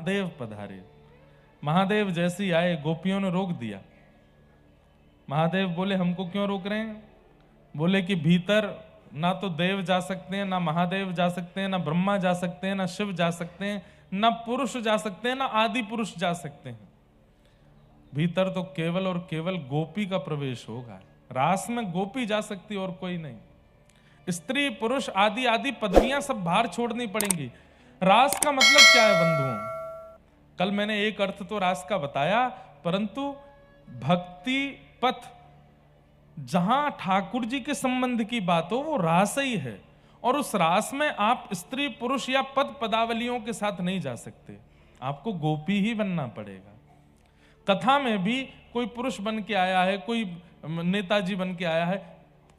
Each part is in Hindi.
महादेव पधारे। महादेव जैसे ही आए गोपियों ने रोक दिया। महादेव बोले हमको क्यों रोक रहे हैं? बोले कि भीतर ना तो देव जा सकते हैं, ना महादेव जा सकते हैं, ना ब्रह्मा जा सकते हैं, ना शिव जा सकते हैं, ना पुरुष जा सकते हैं, ना आदि पुरुष जा सकते हैं। भीतर तो केवल और केवल गोपी का प्रवेश होगा। रास में गोपी जा सकती और कोई नहीं। स्त्री पुरुष आदि आदि पदवियां सब बाहर छोड़नी पड़ेंगी। रास का मतलब क्या है बंधुओं? कल मैंने एक अर्थ तो रास का बताया, परंतु भक्ति पथ जहां ठाकुर जी के संबंध की बात हो वो रास ही है, और उस रास में आप स्त्री पुरुष या पद पदावलियों के साथ नहीं जा सकते, आपको गोपी ही बनना पड़ेगा। कथा में भी कोई पुरुष बन के आया है, कोई नेताजी बन के आया है,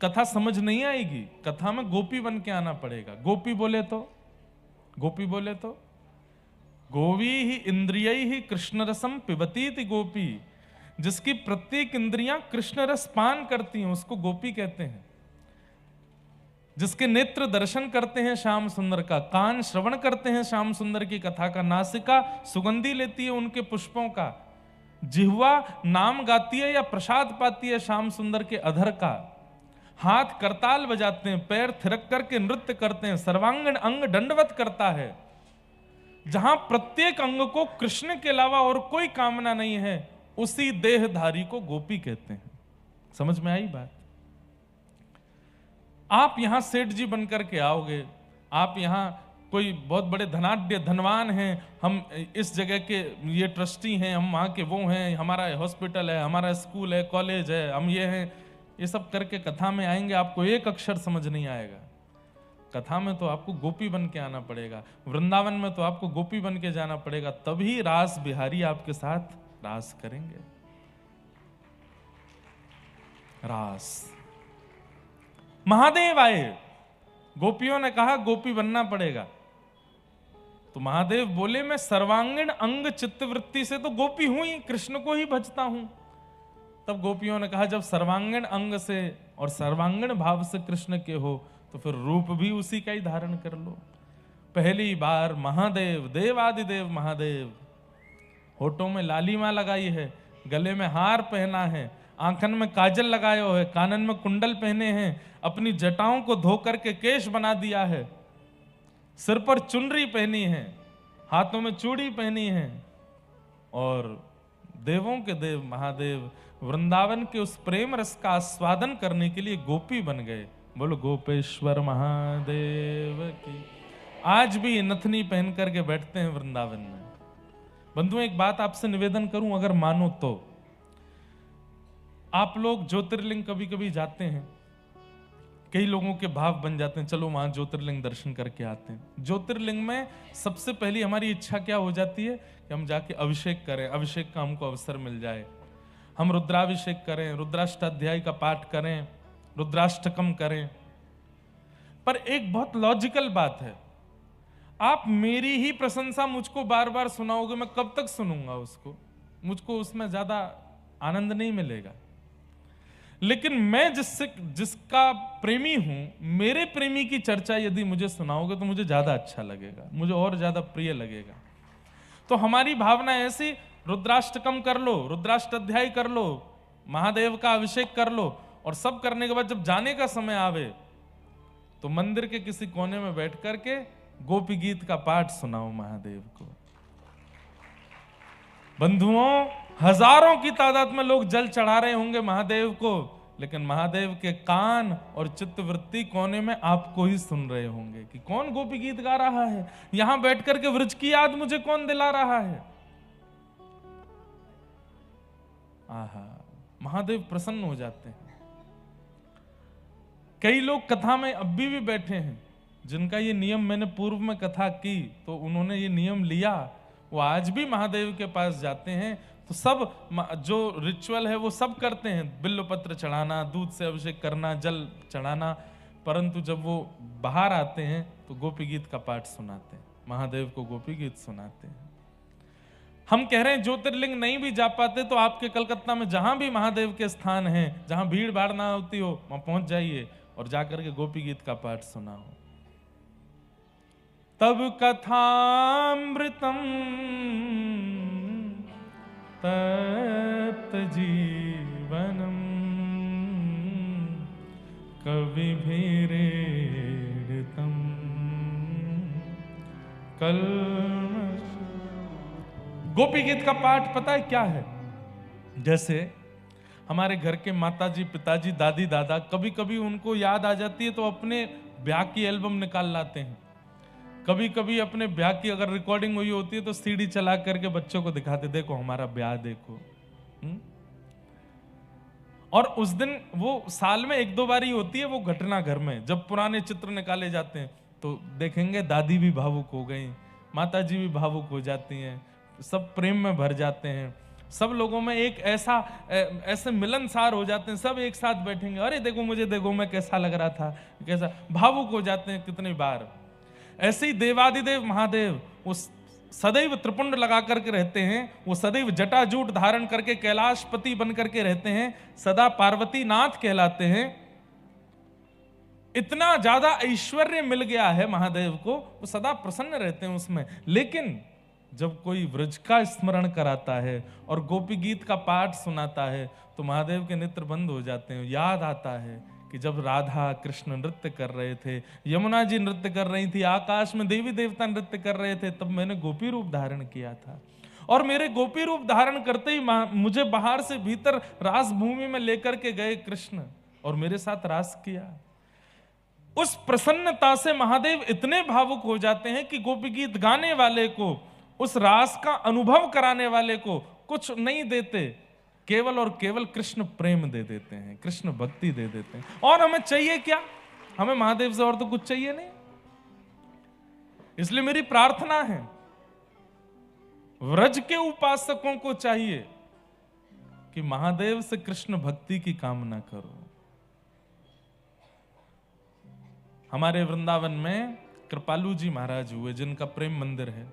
कथा समझ नहीं आएगी। कथा में गोपी बन के आना पड़ेगा। गोपी बोले तो गोवी ही इंद्रिय ही कृष्ण रसम पिबती थी गोपी। जिसकी प्रत्येक इंद्रियां कृष्ण रस पान करती हैं उसको गोपी कहते हैं। जिसके नेत्र दर्शन करते हैं श्याम सुंदर का, कान श्रवण करते हैं श्याम सुंदर की कथा का, नासिका सुगंधी लेती है उनके पुष्पों का, जिह्वा नाम गाती है या प्रसाद पाती है श्याम सुंदर के अधर का, हाथ करताल बजाते हैं, पैर थिरक करके नृत्य करते हैं, सर्वांगण अंग दंडवत करता है। जहां प्रत्येक अंग को कृष्ण के अलावा और कोई कामना नहीं है, उसी देहधारी को गोपी कहते हैं। समझ में आई बात? आप यहां सेठ जी बनकर के आओगे, आप यहां कोई बहुत बड़े धनाढ्य धनवान हैं, हम इस जगह के ये ट्रस्टी हैं, हम वहां के वो हैं, हमारा हॉस्पिटल है, हमारा स्कूल है, कॉलेज है, हम ये हैं, ये सब करके कथा में आएंगे, आपको एक अक्षर समझ नहीं आएगा। कथा में तो आपको गोपी बन के आना पड़ेगा, वृंदावन में तो आपको गोपी बन के जाना पड़ेगा, तभी रास बिहारी आपके साथ रास करेंगे। रास महादेव आए, गोपियों ने कहा गोपी बनना पड़ेगा, तो महादेव बोले मैं सर्वांगीण अंग चित्तवृत्ति से तो गोपी हूं ही, कृष्ण को ही भजता हूं। तब गोपियों ने कहा जब सर्वांगीण अंग से और सर्वांगीण भाव से कृष्ण के हो तो फिर रूप भी उसी का ही धारण कर लो। पहली बार महादेव, देवादिदेव महादेव, होठों में लालिमा लगाई है, गले में हार पहना है, आंखन में काजल लगाए हो है, कानन में कुंडल पहने हैं, अपनी जटाओं को धो करके केश बना दिया है, सिर पर चुनरी पहनी है, हाथों में चूड़ी पहनी है, और देवों के देव महादेव वृंदावन के उस प्रेम रस का आस्वादन करने के लिए गोपी बन गए। बोलो गोपेश्वर महादेव की। आज भी नथनी पहन करके बैठते हैं वृंदावन में। बंधुओं एक बात आपसे निवेदन करूं, अगर मानो तो आप लोग ज्योतिर्लिंग कभी कभी जाते हैं, कई लोगों के भाव बन जाते हैं चलो वहां ज्योतिर्लिंग दर्शन करके आते हैं। ज्योतिर्लिंग में सबसे पहली हमारी इच्छा क्या हो जाती है कि हम जाके अभिषेक करें, अभिषेक का हमको अवसर मिल जाए, हम रुद्राभिषेक करें, रुद्राष्टाध्याय का पाठ करें, रुद्राष्टकम करें। पर एक बहुत लॉजिकल बात है, आप मेरी ही प्रशंसा मुझको बार बार सुनाओगे, मैं कब तक सुनूंगा उसको? मुझको उसमें ज्यादा आनंद नहीं मिलेगा। लेकिन मैं जिसका प्रेमी हूं, मेरे प्रेमी की चर्चा यदि मुझे सुनाओगे तो मुझे ज्यादा अच्छा लगेगा, मुझे और ज्यादा प्रिय लगेगा। तो हमारी भावना ऐसी, रुद्राष्टकम कर लो, रुद्राष्टाध्याय कर लो, महादेव का अभिषेक कर लो, और सब करने के बाद जब जाने का समय आवे तो मंदिर के किसी कोने में बैठ करके गोपी गीत का पाठ सुनाओ महादेव को। बंधुओं हजारों की तादाद में लोग जल चढ़ा रहे होंगे महादेव को, लेकिन महादेव के कान और चित्तवृत्ति कोने में आपको ही सुन रहे होंगे कि कौन गोपी गीत गा रहा है, यहां बैठ करके व्रज की याद मुझे कौन दिला रहा है। आहा, महादेव प्रसन्न हो जाते हैं। कई लोग कथा में अब भी बैठे हैं जिनका ये नियम, मैंने पूर्व में कथा की तो उन्होंने ये नियम लिया, वो आज भी महादेव के पास जाते हैं तो सब जो रिचुअल है वो सब करते हैं, बिल्व पत्र चढ़ाना, दूध से अभिषेक करना, जल चढ़ाना, परंतु जब वो बाहर आते हैं तो गोपी गीत का पाठ सुनाते हैं, महादेव को गोपी गीत सुनाते हैं। हम कह रहे हैं ज्योतिर्लिंग नहीं भी जा पाते तो आपके कलकत्ता में जहां भी महादेव के स्थान हैं, जहां भीड़ भाड़ ना होती हो, वहां पहुंच जाइए और जाकर के गोपी गीत का पाठ सुनाओ। तब कथामृतम तप्त जीवनम कविभिरीडितम कल्मष। गोपी गीत का पाठ पता है क्या है? जैसे हमारे घर के माताजी, पिताजी, दादी, दादा कभी कभी उनको याद आ जाती है तो अपने ब्याह की एल्बम निकाल लाते हैं। कभी कभी अपने ब्याह की अगर रिकॉर्डिंग हुई होती है तो सीडी चला करके बच्चों को दिखाते, देखो हमारा ब्याह देखो। और उस दिन वो साल में 1-2 बार ही होती है वो घटना घर में, जब पुराने चित्र निकाले जाते हैं तो देखेंगे दादी भी भावुक हो गई, माताजी भी भावुक हो जाती हैं, सब प्रेम में भर जाते हैं, सब लोगों में एक ऐसे मिलनसार हो जाते हैं, सब एक साथ बैठेंगे, अरे देखो मुझे देखो मैं कैसा लग रहा था, कैसा भावुक हो जाते हैं कितनी बार। ऐसे ही देवादिदेव महादेव वो सदैव त्रिपुंड लगा करके रहते हैं, वो सदैव जटाजूट धारण करके कैलाशपति बन करके रहते हैं, सदा पार्वती नाथ कहलाते हैं। इतना ज्यादा ऐश्वर्य मिल गया है महादेव को, वो सदा प्रसन्न रहते हैं उसमें। लेकिन जब कोई व्रज का स्मरण कराता है और गोपी गीत का पाठ सुनाता है तो महादेव के नेत्र बंद हो जाते हैं। याद आता है कि जब राधा कृष्ण नृत्य कर रहे थे, यमुना जी नृत्य कर रही थी, आकाश में देवी देवता नृत्य कर रहे थे, तब मैंने गोपी रूप धारण किया था। और मेरे गोपी रूप धारण करते ही मुझे बाहर से भीतर रास भूमि में लेकर के गए कृष्ण और मेरे साथ रास किया। उस प्रसन्नता से महादेव इतने भावुक हो जाते हैं कि गोपी गीत गाने वाले को, उस रास का अनुभव कराने वाले को कुछ नहीं देते, केवल और केवल कृष्ण प्रेम दे देते हैं, कृष्ण भक्ति दे देते हैं। और हमें चाहिए क्या? हमें महादेव से और तो कुछ चाहिए नहीं। इसलिए मेरी प्रार्थना है, व्रज के उपासकों को चाहिए कि महादेव से कृष्ण भक्ति की कामना करो। हमारे वृंदावन में कृपालू जी महाराज हुए, जिनका प्रेम मंदिर है,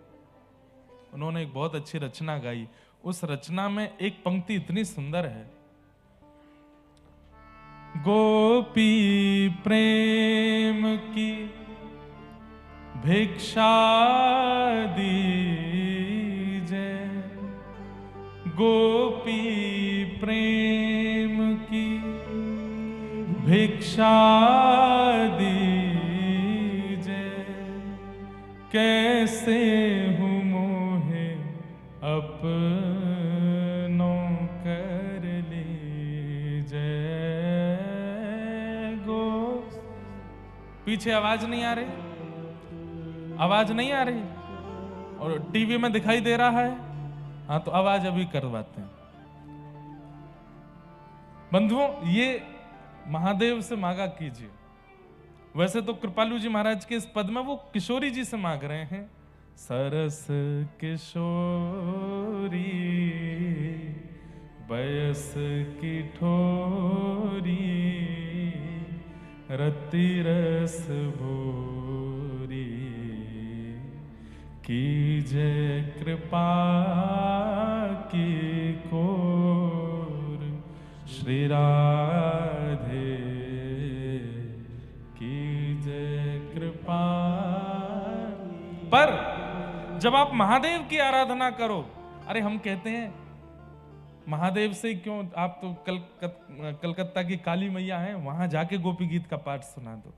उन्होंने एक बहुत अच्छी रचना गाई। उस रचना में एक पंक्ति इतनी सुंदर है, गोपी प्रेम की भिक्षा दीजे, गोपी प्रेम की भिक्षा दीजे, कैसे हूँ मोहे अपनों कर लीजे। पीछे आवाज नहीं आ रही, आवाज नहीं आ रही और टीवी में दिखाई दे रहा है। हाँ तो आवाज अभी करवाते हैं। बंधुओं, ये महादेव से मांगा कीजिए। वैसे तो कृपालू जी महाराज के इस पद में वो किशोरी जी से मांग रहे हैं, सरस किशोरी बयस की ठोरी, रति रस भूरी, कीजे कृपा की कोर, श्री राधे कीजे कृपा। पर जब आप महादेव की आराधना करो, अरे हम कहते हैं महादेव से क्यों, आप तो कलकत्ता की काली मैया हैं, वहां जाके गोपी गीत का पाठ सुना दो,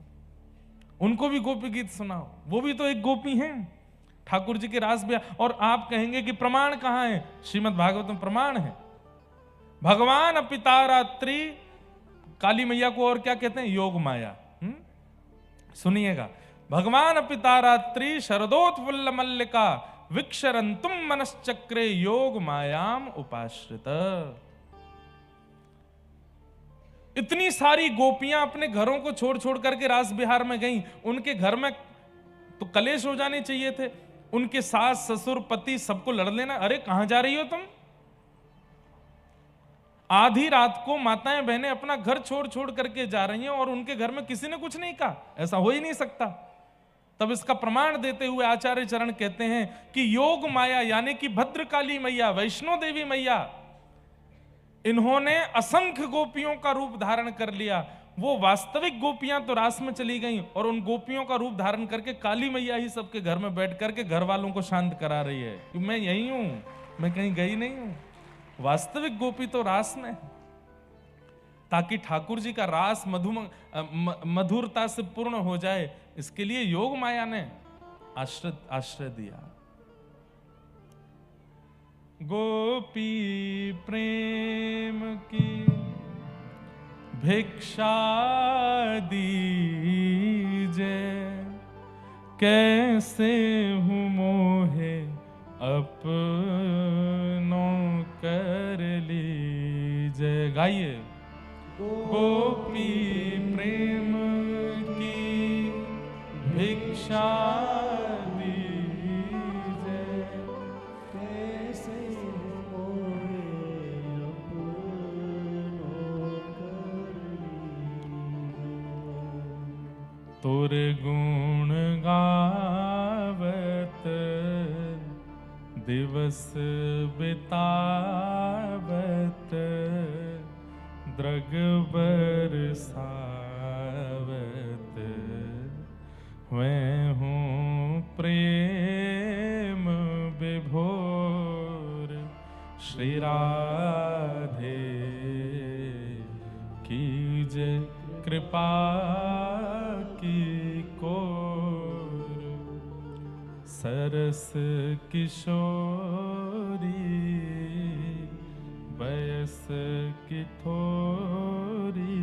उनको भी गोपी गीत सुनाओ, वो भी तो एक गोपी हैं, ठाकुर जी के रास ब्याह। और आप कहेंगे कि प्रमाण कहां है? श्रीमद् भागवत में प्रमाण है। भगवान पितारात्रि काली मैया को और क्या कहते हैं? योग माया। सुनिएगा, भगवान पितारात्रि शरदोत्फुल्ल मल्लिका विक्षरंतुम मनश्चक्रे योग मायाम उपाश्रित। इतनी सारी गोपियां अपने घरों को छोड़ छोड़ करके रास बिहार में गईं। उनके घर में तो कलेश हो जाने चाहिए थे, उनके सास ससुर पति सबको लड़ लेना, अरे कहां जा रही हो तुम? आधी रात को माताएं बहनें अपना घर छोड़ छोड़ करके जा रही हैं और उनके घर में किसी ने कुछ नहीं कहा, ऐसा हो ही नहीं सकता। तब इसका प्रमाण देते हुए आचार्य चरण कहते हैं कि योग माया यानी कि भद्रकाली मैया, वैष्णो देवी मैया, इन्होंने असंख्य गोपियों का रूप धारण कर लिया वो वास्तविक गोपियां तो रास में चली गईं और उन गोपियों का रूप धारण करके काली मैया ही सबके घर में बैठ करके घर वालों को शांत करा रही है कि मैं यही हूं, मैं कहीं गई नहीं हूं। वास्तविक गोपी तो रास में, ताकि ठाकुर जी का रास मधुरता से पूर्ण हो जाए, इसके लिए योग माया ने आश्रय दिया। गोपी प्रेम की भिक्षा दीजे, कैसे हूँ मोहे अपनों कर लीजे। गाइए। गोपी प्रेम की भिक्षा दीजे, कैसे मोहे अपनों कर लीजे। तोरे गुण गावत दिवस बितावत, द्रग बरसावत, मैं हूँ प्रेम विभोर श्री राधे, कीजे कृपा की कोर, सरस किशोरी बयस की थोरी,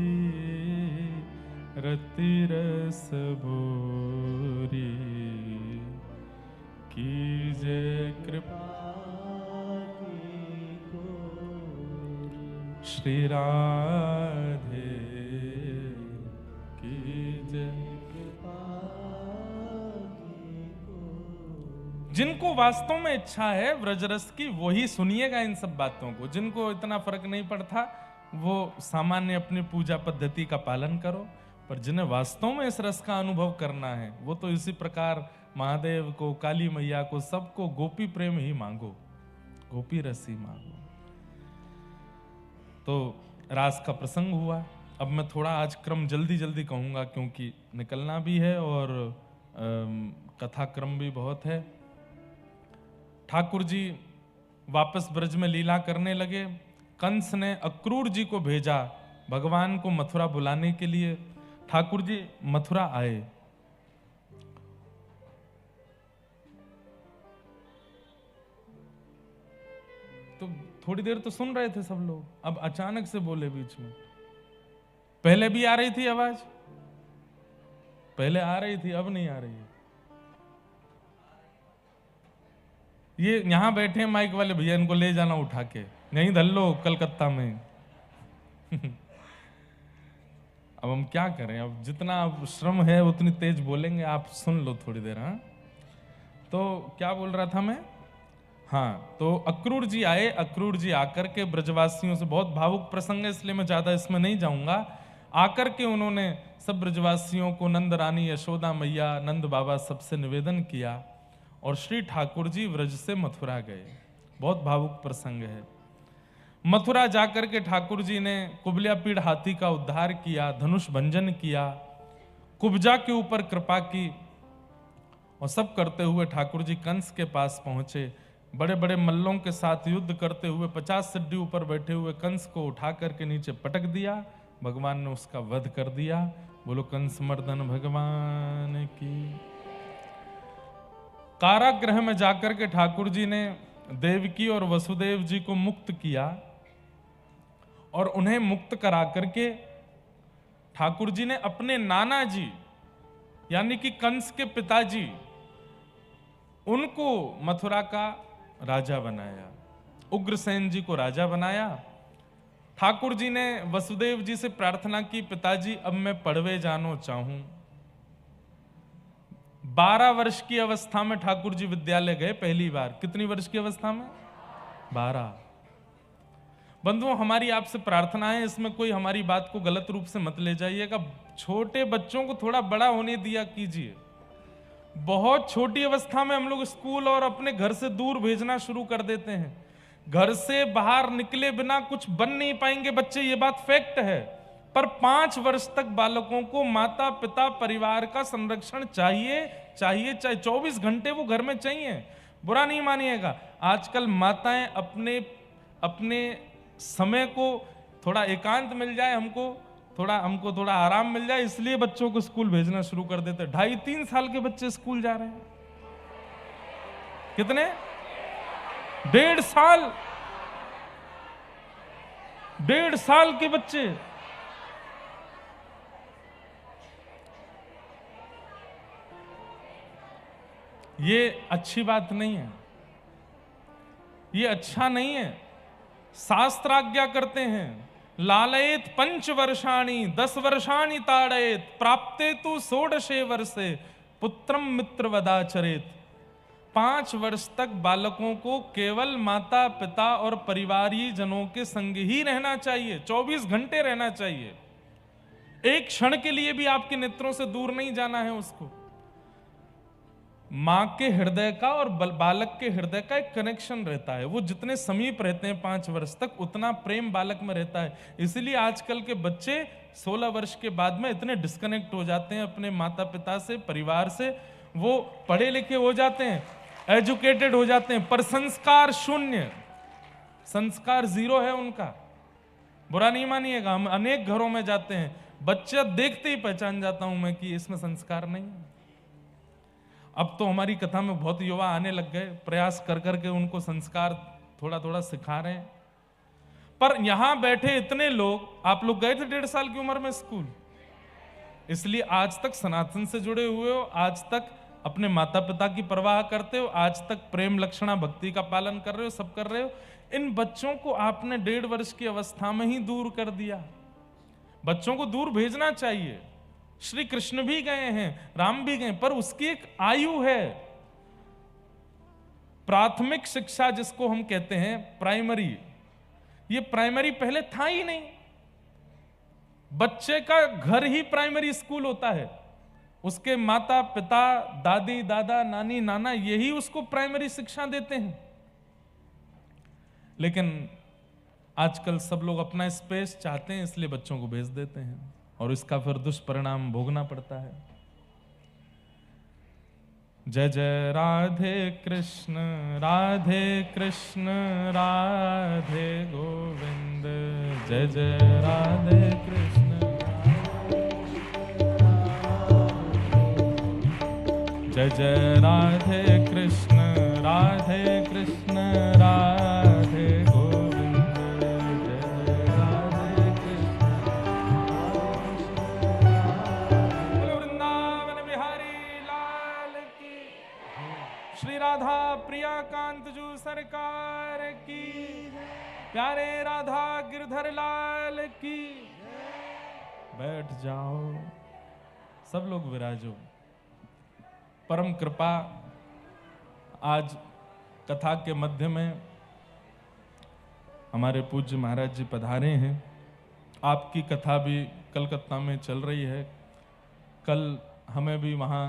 रति रस भोरी, कीजे कृपा की कोर श्री राधे, कीजे कृपा की कोर। जिनको वास्तव में इच्छा है व्रजरस की, वही सुनिएगा इन सब बातों को। जिनको इतना फर्क नहीं पड़ता वो सामान्य अपनी पूजा पद्धति का पालन करो, पर जिन्हें वास्तव में इस रस का अनुभव करना है वो तो इसी प्रकार महादेव को, काली मैया को, सबको गोपी प्रेम ही मांगो, गोपी रस ही मांगो। तो रास का प्रसंग हुआ। अब मैं थोड़ा आज क्रम जल्दी जल्दी कहूंगा क्योंकि निकलना भी है और कथा क्रम भी बहुत है। ठाकुर जी वापस ब्रज में लीला करने लगे। कंस ने अक्रूर जी को भेजा भगवान को मथुरा बुलाने के लिए। ठाकुर जी मथुरा आए। तो थोड़ी देर तो सुन रहे थे सब लोग, अब अचानक से बोले बीच में। पहले भी आ रही थी आवाज, पहले आ रही थी, अब नहीं आ रही है। ये यहां बैठे हैं माइक वाले भैया, इनको ले जाना उठा के, यहीं धल लो कलकत्ता में। अब हम क्या करें, अब जितना श्रम है उतनी तेज बोलेंगे, आप सुन लो थोड़ी देर। हाँ, तो क्या बोल रहा था मैं? हाँ, तो अक्रूर जी आए। अक्रूर जी आकर के ब्रजवासियों से, बहुत भावुक प्रसंग है इसलिए मैं ज्यादा इसमें नहीं जाऊंगा, आकर के उन्होंने सब ब्रजवासियों को, नंद रानी, यशोदा मैया, नंद बाबा, सबसे निवेदन किया और श्री ठाकुर जी व्रज से मथुरा गए। बहुत भावुक प्रसंग है। मथुरा जाकर के ठाकुर जी ने कुबलिया पीड़ हाथी का उद्धार किया, धनुष भंजन किया, कुब्जा के ऊपर कृपा की, और सब करते हुए ठाकुर जी कंस के पास पहुंचे। बड़े बड़े मल्लों के साथ युद्ध करते हुए 50 सिड्डी ऊपर बैठे हुए कंस को उठा करके नीचे पटक दिया। भगवान ने उसका वध कर दिया। बोलो कंस मर्दन भगवान की। कारागृह में जाकर के ठाकुर जी ने देवकी और वसुदेव जी को मुक्त किया और उन्हें मुक्त करा करके ठाकुर जी ने अपने नाना जी यानी कि कंस के पिताजी, उनको मथुरा का राजा बनाया। उग्रसेन जी को राजा बनाया। ठाकुर जी ने वसुदेव जी से प्रार्थना की, पिताजी अब मैं पढ़वे जानो चाहूं। 12 वर्ष की अवस्था में ठाकुर जी विद्यालय गए पहली बार। कितनी वर्ष की अवस्था में? 12। बंधुओं, हमारी आपसे प्रार्थना है, इसमें कोई हमारी बात को गलत रूप से मत ले जाइएगा। छोटे बच्चों को थोड़ा बड़ा होने दिया कीजिए। बहुत छोटी अवस्था में हम लोग स्कूल और अपने घर से दूर भेजना शुरू कर देते हैं। घर से बाहर निकले बिना कुछ बन नहीं पाएंगे बच्चे, ये बात फैक्ट है। पर 5 वर्ष तक बालकों को माता पिता परिवार का संरक्षण चाहिए, चाहिए, चाहे 24 घंटे वो घर में चाहिए। बुरा नहीं मानिएगा, आजकल माताएं अपने समय को थोड़ा एकांत मिल जाए, हमको थोड़ा आराम मिल जाए, इसलिए बच्चों को स्कूल भेजना शुरू कर देते। 2.5-3 साल के बच्चे स्कूल जा रहे हैं। कितने? 1.5 साल, 1.5 साल के बच्चे। ये अच्छी बात नहीं है, ये अच्छा नहीं है। शास्त्र आज्ञा करते हैं, लालयेत 5 वर्षाणि 10 वर्षाणि ताड़येत प्राप्ते तु 16 वर्षे पुत्रम मित्र वदाचरेत। 5 वर्ष तक बालकों को केवल माता पिता और परिवारी जनों के संग ही रहना चाहिए, 24 घंटे रहना चाहिए। एक क्षण के लिए भी आपके नेत्रों से दूर नहीं जाना है उसको। मां के हृदय का और बालक के हृदय का एक कनेक्शन रहता है, वो जितने समीप रहते हैं 5 वर्ष तक, उतना प्रेम बालक में रहता है। इसलिए आजकल के बच्चे 16 वर्ष के बाद में इतने डिस्कनेक्ट हो जाते हैं अपने माता पिता से, परिवार से। वो पढ़े लिखे हो जाते हैं, एजुकेटेड हो जाते हैं, पर संस्कार शून्य, संस्कार 0 है उनका। बुरा नहीं मानिएगा, हम अनेक घरों में जाते हैं, बच्चा देखते ही पहचान जाता हूं मैं कि इसमें संस्कार नहीं है। अब तो हमारी कथा में बहुत युवा आने लग गए, प्रयास कर करके उनको संस्कार थोड़ा थोड़ा सिखा रहे हैं। पर यहां बैठे इतने लोग, आप लोग गए थे 1.5 साल की उम्र में स्कूल, इसलिए आज तक सनातन से जुड़े हुए हो, आज तक अपने माता पिता की परवाह करते हो, आज तक प्रेम लक्षणा भक्ति का पालन कर रहे हो, सब कर रहे हो। इन बच्चों को आपने 1.5 वर्ष की अवस्था में ही दूर कर दिया। बच्चों को दूर भेजना चाहिए। श्री कृष्ण भी गए हैं, राम भी गए, पर उसकी एक आयु है। प्राथमिक शिक्षा जिसको हम कहते हैं प्राइमरी, ये प्राइमरी पहले था ही नहीं। बच्चे का घर ही प्राइमरी स्कूल होता है, उसके माता पिता दादी दादा नानी नाना यही उसको प्राइमरी शिक्षा देते हैं। लेकिन आजकल सब लोग अपना स्पेस चाहते हैं, इसलिए बच्चों को भेज देते हैं और इसका फिर दुष्परिणाम भोगना पड़ता है। जय जय राधे कृष्ण राधे गोविंद, जय जय राधे कृष्ण जय जय राधे कृष्ण राधे गोविंद, जय जय राधे कृष्ण। वृंदावन बिहारी लाल की, श्री राधा प्रिया कांत जू सरकार की, प्यारे राधा गिरधर लाल की। बैठ जाओ, सब लोग विराजो। परम कृपा, आज कथा के मध्य में हमारे पूज्य महाराज जी पधारे हैं। आपकी कथा भी कलकत्ता में चल रही है, कल हमें भी वहाँ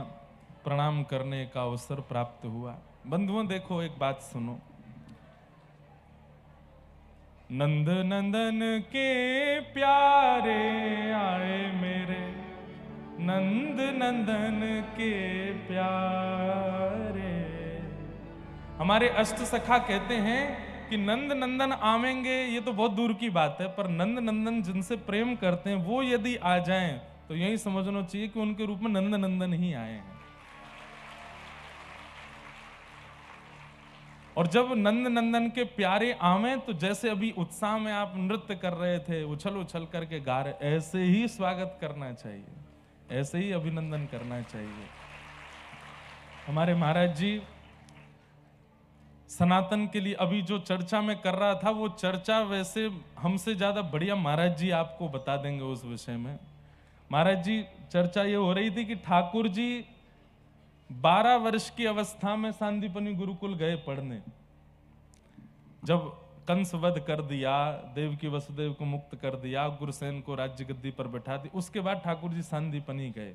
प्रणाम करने का अवसर प्राप्त हुआ। बंधुओं देखो, एक बात सुनो। नंद नंदन के प्यारे आए मेरे, नंद नंदन के प्यारे। हमारे अष्ट सखा कहते हैं कि नंद नंदन आवेंगे ये तो बहुत दूर की बात है, पर नंद नंदन जिनसे प्रेम करते हैं वो यदि आ जाएं तो यही समझना चाहिए कि उनके रूप में नंद नंदन ही आए हैं। और जब नंद नंदन के प्यारे आवें तो जैसे अभी उत्साह में आप नृत्य कर रहे थे, उछल उछल करके गा रहे, ऐसे ही स्वागत करना चाहिए, ऐसे ही अभिनंदन करना चाहिए। हमारे महाराज जी सनातन के लिए अभी जो चर्चा में कर रहा था, वो चर्चा वैसे हमसे ज्यादा बढ़िया महाराज जी आपको बता देंगे उस विषय में। महाराज जी चर्चा ये हो रही थी कि ठाकुर जी 12 वर्ष की अवस्था में सांदीपनी गुरुकुल गए पढ़ने। जब कंस वध कर दिया, देवकी वसुदेव को मुक्त कर दिया, गुरुसेन को राज्य गद्दी पर बैठा दी, उसके बाद ठाकुर जी सांदीपनी गए।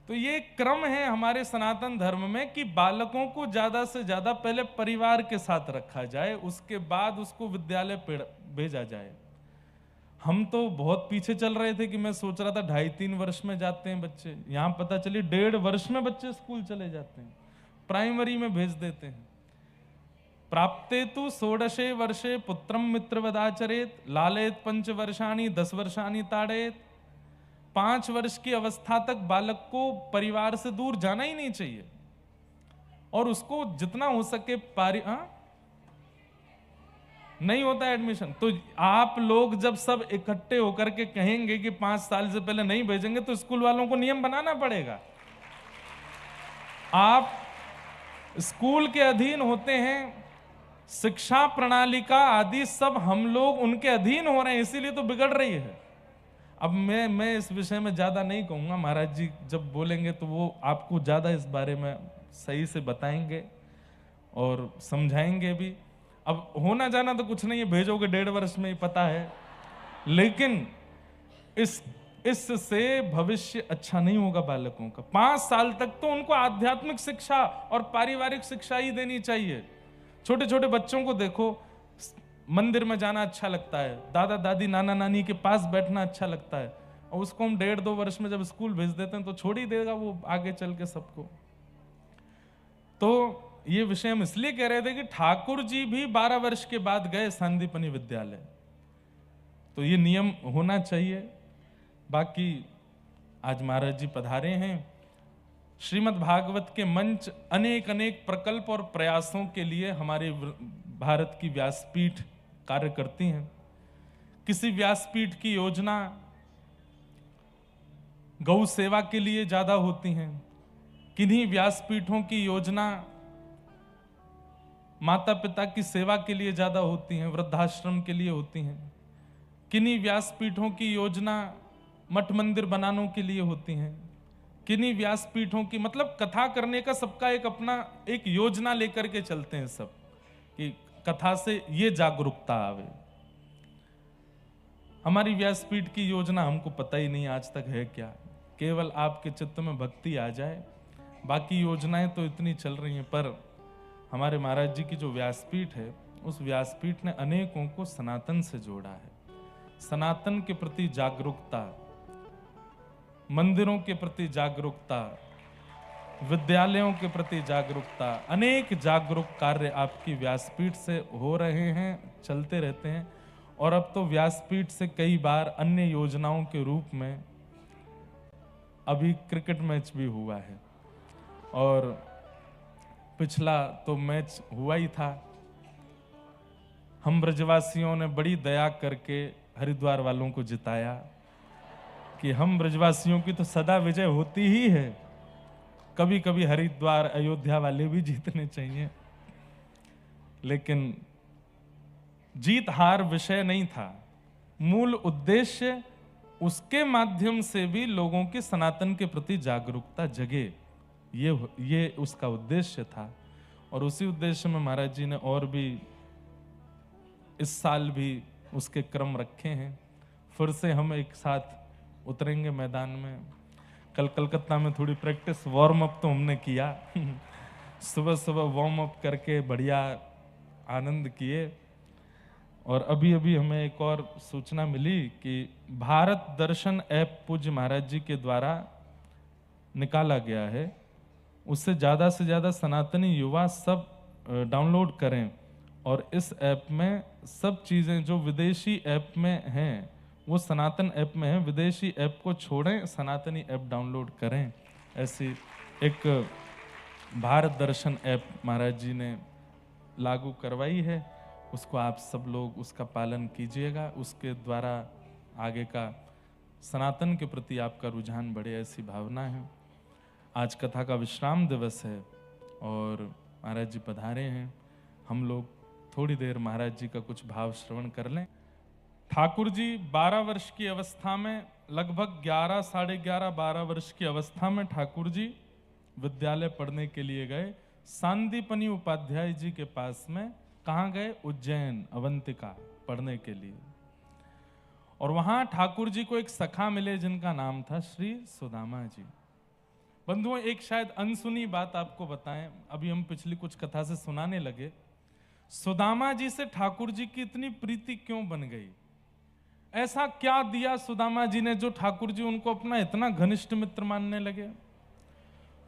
तो ये क्रम है हमारे सनातन धर्म में कि बालकों को ज्यादा से ज्यादा पहले परिवार के साथ रखा जाए, उसके बाद उसको विद्यालय भेजा जाए। हम तो बहुत पीछे चल रहे थे कि मैं सोच रहा था 2.5-3 वर्ष में जाते हैं बच्चे, यहां पता चली 1.5 वर्ष में बच्चे स्कूल चले जाते हैं, प्राइमरी में भेज देते हैं। प्राप्ते तु 16 वर्षे पुत्रम मित्रवदाचरेत लालयत 5 वर्षाणि 10 वर्षाणि ताड़ेत। 5 वर्ष की अवस्था तक बालक को परिवार से दूर जाना ही नहीं चाहिए और उसको जितना हो सके नहीं होता एडमिशन तो आप लोग जब सब इकट्ठे होकर के कहेंगे कि 5 साल से पहले नहीं भेजेंगे तो स्कूल वालों को नियम बनाना पड़ेगा। आप स्कूल के अधीन होते हैं, शिक्षा प्रणाली का आदि सब हम लोग उनके अधीन हो रहे हैं, इसीलिए तो बिगड़ रही है। अब मैं इस विषय में ज्यादा नहीं कहूंगा, महाराज जी जब बोलेंगे तो वो आपको ज्यादा इस बारे में सही से बताएंगे और समझाएंगे भी। अब होना जाना तो कुछ नहीं है, भेजोगे 1.5 वर्ष में ही पता है, लेकिन इससे भविष्य अच्छा नहीं होगा बालकों का। 5 साल तक तो उनको आध्यात्मिक शिक्षा और पारिवारिक शिक्षा ही देनी चाहिए। छोटे छोटे बच्चों को देखो, मंदिर में जाना अच्छा लगता है, दादा दादी नाना नानी के पास बैठना अच्छा लगता है, और उसको हम 1.5-2 वर्ष में जब स्कूल भेज देते हैं तो छोड़ ही देगा वो आगे चल के सबको। तो ये विषय हम इसलिए कह रहे थे कि ठाकुर जी भी 12 वर्ष के बाद गए सांदीपनि विद्यालय, तो ये नियम होना चाहिए। बाकी आज महाराज जी पधारे हैं, श्रीमद् भागवत के मंच अनेक अनेक प्रकल्प और प्रयासों के लिए हमारे भारत की व्यासपीठ कार्य करती हैं। किसी व्यासपीठ की योजना गौ सेवा के लिए ज्यादा होती हैं, किन्हीं व्यासपीठों की योजना माता पिता की सेवा के लिए ज्यादा होती हैं, वृद्धाश्रम के लिए होती हैं, किन्हीं व्यासपीठों की योजना मठ मंदिर बनाने के लिए होती हैं, किन्हीं व्यासपीठों की मतलब कथा करने का सबका एक अपना एक योजना लेकर के चलते हैं सब, कि कथा से ये जागरूकता आवे। हमारी व्यासपीठ की योजना हमको पता ही नहीं आज तक है क्या, केवल आपके चित्त में भक्ति आ जाए, बाकी योजनाएं तो इतनी चल रही हैं। पर हमारे महाराज जी की जो व्यासपीठ है, उस व्यासपीठ ने अनेकों को सनातन से जोड़ा है। सनातन के प्रति जागरूकता, मंदिरों के प्रति जागरूकता, विद्यालयों के प्रति जागरूकता, अनेक जागरूक कार्य आपकी व्यासपीठ से हो रहे हैं, चलते रहते हैं। और अब तो व्यासपीठ से कई बार अन्य योजनाओं के रूप में अभी क्रिकेट मैच भी हुआ है, और पिछला तो मैच हुआ ही था। हम ब्रजवासियों ने बड़ी दया करके हरिद्वार वालों को जिताया कि हम ब्रजवासियों की तो सदा विजय होती ही है, कभी कभी हरिद्वार अयोध्या वाले भी जीतने चाहिए। लेकिन जीत हार विषय नहीं था, मूल उद्देश्य उसके माध्यम से भी लोगों की सनातन के प्रति जागरूकता जगे, ये उसका उद्देश्य था। और उसी उद्देश्य में महाराज जी ने और भी इस साल भी उसके क्रम रखे हैं। फिर से हम एक साथ उतरेंगे मैदान में। कल कलकत्ता में थोड़ी प्रैक्टिस वार्म अप तो हमने किया सुबह सुबह वार्म अप करके बढ़िया आनंद किए। और अभी अभी हमें एक और सूचना मिली कि भारत दर्शन ऐप पूज्य महाराज जी के द्वारा निकाला गया है, उससे ज़्यादा से ज़्यादा सनातनी युवा सब डाउनलोड करें, और इस ऐप में सब चीज़ें जो विदेशी ऐप में हैं वो सनातन ऐप में हैं, विदेशी ऐप को छोड़ें, सनातनी ऐप डाउनलोड करें। ऐसी एक भारत दर्शन ऐप महाराज जी ने लागू करवाई है, उसको आप सब लोग उसका पालन कीजिएगा, उसके द्वारा आगे का सनातन के प्रति आपका रुझान बढ़े, ऐसी भावना है। आज कथा का विश्राम दिवस है और महाराज जी पधारे हैं, हम लोग थोड़ी देर महाराज जी का कुछ भाव श्रवण कर लें। ठाकुर जी 12 वर्ष की अवस्था में, लगभग 11, साढ़े 11, 12 वर्ष की अवस्था में ठाकुर जी विद्यालय पढ़ने के लिए गए। सांदीपनि उपाध्याय जी के पास में कहाँ गए? उज्जैन, अवंतिका पढ़ने के लिए। और वहां ठाकुर जी को एक सखा मिले जिनका नाम था श्री सुदामा जी। बंधुओं, एक शायद अनसुनी बात आपको बताएं, अभी हम पिछली कुछ कथा से सुनाने लगे। सुदामा जी से ठाकुर जी की इतनी प्रीति क्यों बन गई? ऐसा क्या दिया सुदामा जी ने जो ठाकुर जी उनको अपना इतना घनिष्ठ मित्र मानने लगे?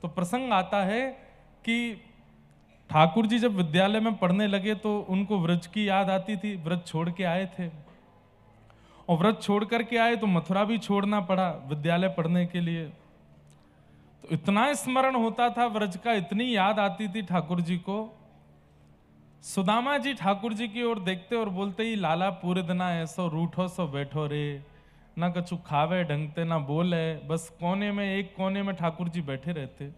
तो प्रसंग आता है कि ठाकुर जी जब विद्यालय में पढ़ने लगे तो उनको व्रज की याद आती थी, व्रज छोड़ के आए थे, और व्रज छोड़ करके आए तो मथुरा भी छोड़ना पड़ा विद्यालय पढ़ने के लिए। तो इतना स्मरण होता था व्रज का, इतनी याद आती थी ठाकुर जी को। सुदामा जी ठाकुर जी की ओर देखते और बोलते ही, लाला पूरे दिना ऐसो रूठो सो बैठो रे, ना कछु खावे ढंगते ना बोले, बस कोने में, एक कोने में ठाकुर जी बैठे रहते।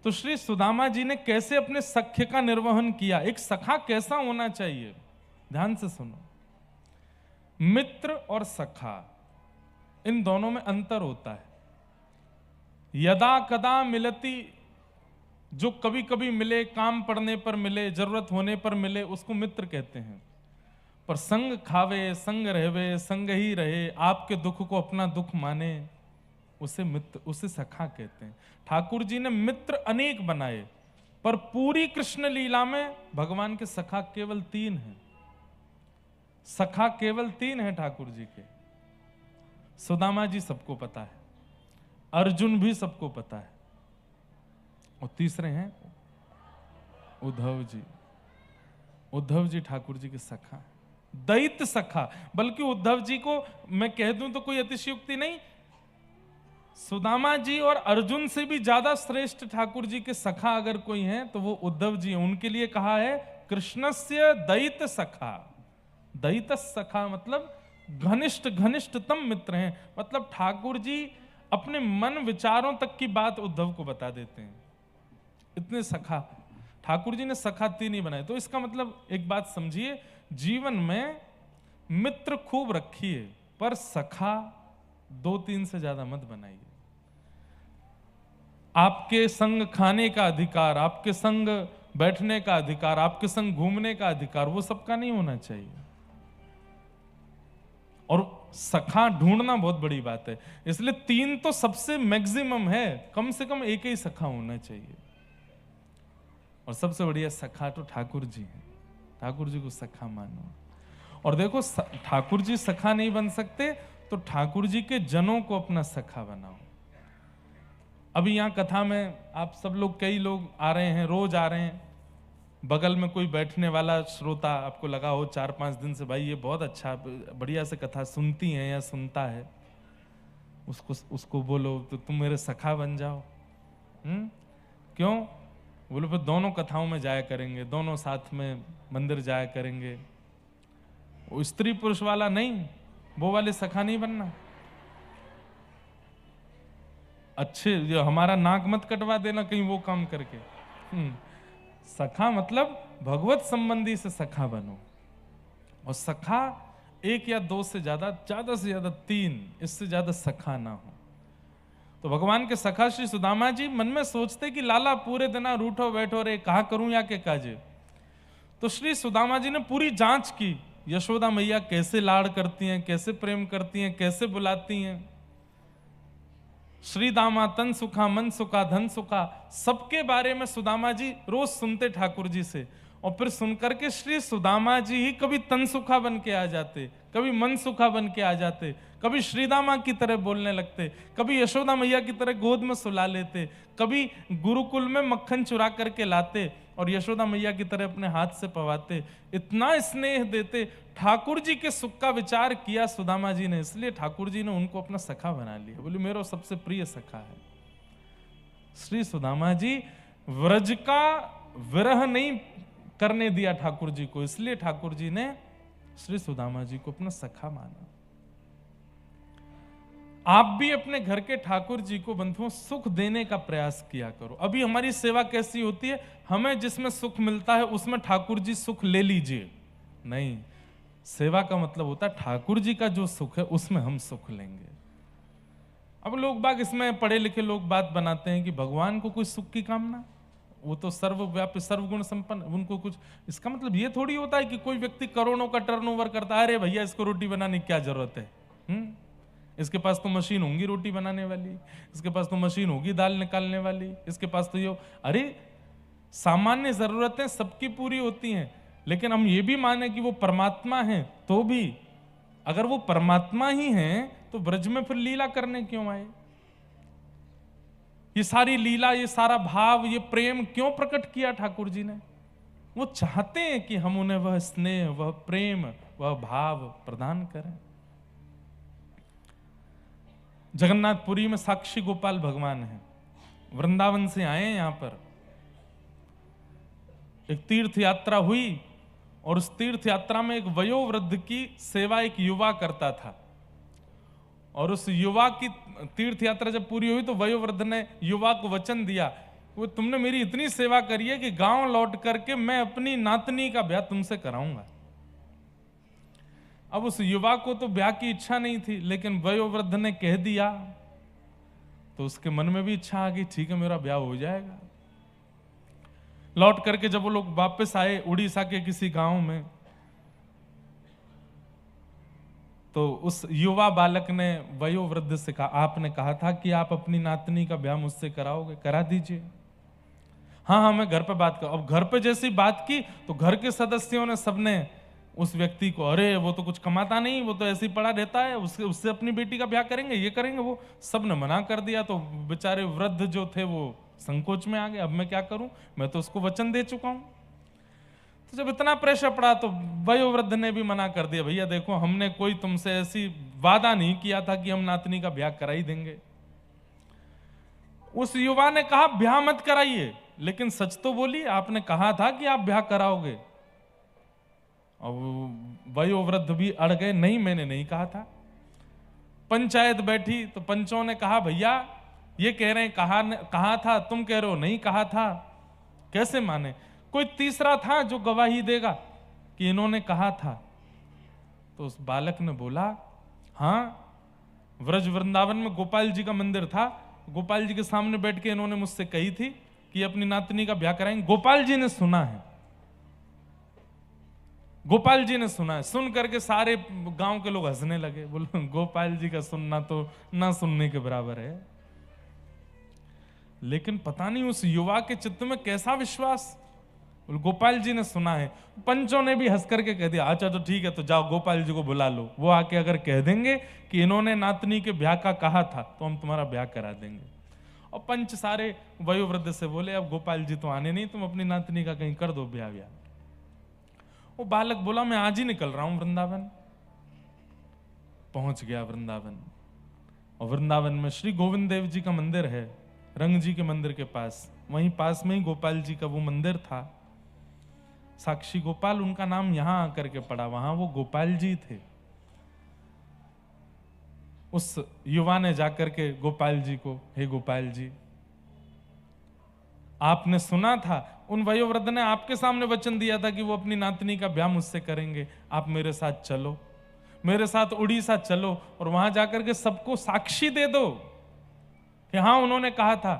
तो श्री सुदामा जी ने कैसे अपने सख्य का निर्वहन किया? एक सखा कैसा होना चाहिए? ध्यान से सुनो। मित्र और सखा, इन दोनों में अंतर होता है। यदा कदा मिलती, जो कभी कभी मिले, काम पड़ने पर मिले, जरूरत होने पर मिले, उसको मित्र कहते हैं। पर संग खावे, संग रहवे, संग ही रहे, आपके दुख को अपना दुख माने, उसे मित्र, उसे सखा कहते हैं। ठाकुर जी ने मित्र अनेक बनाए, पर पूरी कृष्ण लीला में भगवान के सखा केवल 3 हैं। सखा केवल 3 हैं ठाकुर जी के। सुदामा जी सबको पता है, अर्जुन भी सबको पता है, और तीसरे हैं उद्धव जी। उद्धव जी ठाकुर जी के सखा, दैत्य सखा। बल्कि उद्धव जी को मैं कह दूं तो कोई अतिशयोक्ति नहीं, सुदामा जी और अर्जुन से भी ज्यादा श्रेष्ठ ठाकुर जी के सखा अगर कोई हैं तो वो उद्धव जी हैं। उनके लिए कहा है कृष्णस्य दैत्य सखा। दैत्य सखा मतलब घनिष्ठ, घनिष्ठतम मित्र हैं। मतलब ठाकुर जी अपने मन विचारों तक की बात उद्धव को बता देते हैं, इतने सखा। ठाकुर जी ने सखा 3 ही बनाए। तो इसका मतलब एक बात समझिए, जीवन में मित्र खूब रखिए, पर सखा 2-3 से ज्यादा मत बनाइए। आपके संग खाने का अधिकार, आपके संग बैठने का अधिकार, आपके संग घूमने का अधिकार, वो सबका नहीं होना चाहिए। और सखा ढूंढना बहुत बड़ी बात है, इसलिए 3 तो सबसे मैक्सिमम है, कम से कम एक ही सखा होना चाहिए। और सबसे बढ़िया सखा तो ठाकुर जी हैं। ठाकुर जी को सखा मानो। और देखो, ठाकुर जी सखा नहीं बन सकते तो ठाकुर जी के जनों को अपना सखा बनाओ। अभी यहां कथा में आप सब लोग, कई लोग आ रहे हैं, रोज आ रहे हैं, बगल में कोई बैठने वाला श्रोता आपको लगा हो 4-5 दिन से, भाई ये बहुत अच्छा बढ़िया से कथा सुनती हैं या सुनता है, उसको बोलो तो तुम मेरे सखा बन जाओ। क्यों? बोलो फिर दोनों कथाओं में जाया करेंगे, दोनों साथ में मंदिर जाया करेंगे। वो स्त्री पुरुष वाला नहीं, वो वाले सखा नहीं बनना। अच्छे, जो हमारा नाक मत कटवा देना कहीं वो काम करके। सखा मतलब भगवत संबंधी से सखा बनो। और सखा 1 या 2 से ज्यादा से ज्यादा 3, इससे ज्यादा सखा ना हो। तो भगवान के सखा श्री सुदामा जी मन में सोचते कि लाला पूरे दिन रूठो बैठो रे, कहा करूं या के काजे। तो श्री सुदामा जी ने पूरी जांच की, यशोदा मैया कैसे लाड़ करती हैं, कैसे प्रेम करती हैं, कैसे बुलाती हैं। श्री दामा तन सुखा, मन सुखा, धन सुखा, सबके बारे में सुदामा जी रोज सुनते ठाकुर जी से। और फिर सुनकर के श्री सुदामा जी ही कभी तन सुखा बन के आ जाते, कभी मन सुखा बन के आ जाते, कभी श्रीदामा की तरह बोलने लगते, कभी यशोदा मैया की तरह गोद में सुला लेते, कभी गुरुकुल में मक्खन चुरा करके लाते और यशोदा मैया की तरह अपने हाथ से पवाते। इतना स्नेह देते। ठाकुर जी के सुख का विचार किया सुदामा जी ने, इसलिए ठाकुर जी ने उनको अपना सखा बना लिया। बोले मेरा सबसे प्रिय सखा है श्री सुदामा जी। व्रज का विरह नहीं करने दिया ठाकुर जी को, इसलिए ठाकुर जी ने श्री सुदामा जी को अपना सखा माना। आप भी अपने घर के ठाकुर जी को बंधुओं सुख देने का प्रयास किया करो। अभी हमारी सेवा कैसी होती है, हमें जिसमें सुख मिलता है उसमें ठाकुर जी सुख ले लीजिए, नहीं। सेवा का मतलब होता है ठाकुर जी का जो सुख है उसमें हम सुख लेंगे। अब लोग बाग इसमें पढ़े लिखे लोग बात बनाते हैं कि भगवान को कोई सुख की कामना, वो तो सर्वव्यापी सर्वगुण संपन्न, उनको कुछ, इसका मतलब ये थोड़ी होता है कि कोई व्यक्ति करोड़ों का टर्नओवर करता है, अरे भैया इसको रोटी बनाने की क्या जरूरत है, इसके पास तो मशीन होंगी रोटी बनाने वाली, इसके पास तो मशीन होगी दाल निकालने वाली, इसके पास तो ये। अरे सामान्य जरूरतें सबकी पूरी होती हैं, लेकिन हम ये भी माने कि वो परमात्मा है तो भी अगर वो परमात्मा ही हैं तो ब्रज में फिर लीला करने क्यों आए? ये सारी लीला, ये सारा भाव, ये प्रेम क्यों प्रकट किया ठाकुर जी ने? वो चाहते हैं कि हम उन्हें वह स्नेह, वह प्रेम, वह भाव प्रदान करें। जगन्नाथपुरी में साक्षी गोपाल भगवान है, वृंदावन से आए यहां पर। एक तीर्थ यात्रा हुई और उस तीर्थ यात्रा में एक वयोवृद्ध की सेवा एक युवा करता था। और उस युवा की तीर्थ यात्रा जब पूरी हुई तो वयोवृद्ध ने युवा को वचन दिया, वो तुमने मेरी इतनी सेवा करी है कि गांव लौट करके मैं अपनी नातनी का ब्याह तुमसे कराऊंगा। अब उस युवा को तो ब्याह की इच्छा नहीं थी, लेकिन वयोवृद्ध ने कह दिया तो उसके मन में भी इच्छा आ गई, ठीक है मेरा ब्याह हो जाएगा। लौट करके जब वो लोग वापस आए उड़ीसा के किसी गांव में, तो उस युवा बालक ने वयोवृद्ध से कहा, आपने कहा था कि आप अपनी नातनी का ब्याह मुझसे कराओगे, करा दीजिए। हाँ हाँ मैं घर पे बात कर। अब घर पे जैसी बात की तो घर के सदस्यों ने सबने उस व्यक्ति को, अरे वो तो कुछ कमाता नहीं, वो तो ऐसे ही पड़ा रहता है, उससे अपनी बेटी का ब्याह करेंगे, ये करेंगे, वो सब ने मना कर दिया। तो बेचारे वृद्ध जो थे वो संकोच में आ गए, अब मैं क्या करूं, मैं तो उसको वचन दे चुका हूं। तो जब इतना प्रेशर पड़ा तो वयोवृद्ध ने भी मना कर दिया, भैया देखो हमने कोई तुमसे ऐसी वादा नहीं किया था कि हम नातनी का ब्याह करा ही देंगे। उस युवा ने कहा ब्याह मत कराइए, लेकिन सच तो बोली, आपने कहा था कि आप ब्याह कराओगे। और वयोवृद्ध भी अड़ गए, नहीं मैंने नहीं कहा था। पंचायत बैठी तो पंचों ने कहा भैया ये कह रहे हैं कहा था, तुम कह रहे हो नहीं कहा था, कैसे माने? कोई तीसरा था जो गवाही देगा कि इन्होंने कहा था? तो उस बालक ने बोला, हाँ व्रज वृंदावन में गोपाल जी का मंदिर था, गोपाल जी के सामने बैठ के इन्होंने मुझसे कही थी कि अपनी नातनी का ब्याह कराएंगे। गोपाल जी ने सुना है, गोपाल जी ने सुना है। सुन करके सारे गांव के लोग हंसने लगे, बोलो गोपाल जी का सुनना तो ना सुनने के बराबर है। लेकिन पता नहीं उस युवा के चित्त में कैसा विश्वास, गोपाल जी ने सुना है। पंचों ने भी हंस करके कह दिया, अच्छा तो ठीक है, तो जाओ गोपाल जी को बुला लो, वो आके अगर कह देंगे कि इन्होंने नातनी के ब्याह का कहा था तो हम तुम्हारा ब्याह करा देंगे। और पंच सारे वयोवृद्ध से बोले, अब गोपाल जी तो आने नहीं, तुम अपनी नातनी का कहीं कर दो ब्याह। वो बालक बोला, मैं आज ही निकल रहा हूं वृंदावन। पहुंच गया वृंदावन, और वृंदावन में श्री गोविंद देव जी का मंदिर है, रंग जी के मंदिर के पास, वहीं पास में ही गोपाल जी का वो मंदिर था। साक्षी गोपाल उनका नाम यहां आकर के पड़ा, वहां वो गोपाल जी थे। उस युवा ने जाकर के गोपाल जी को, हे गोपाल जी आपने सुना था, उन वयोवृद्ध ने आपके सामने वचन दिया था कि वो अपनी नातनी का ब्याह मुझसे करेंगे, आप मेरे साथ चलो, मेरे साथ उड़ीसा चलो और वहां जाकर के सबको साक्षी दे दो कि हाँ उन्होंने कहा था।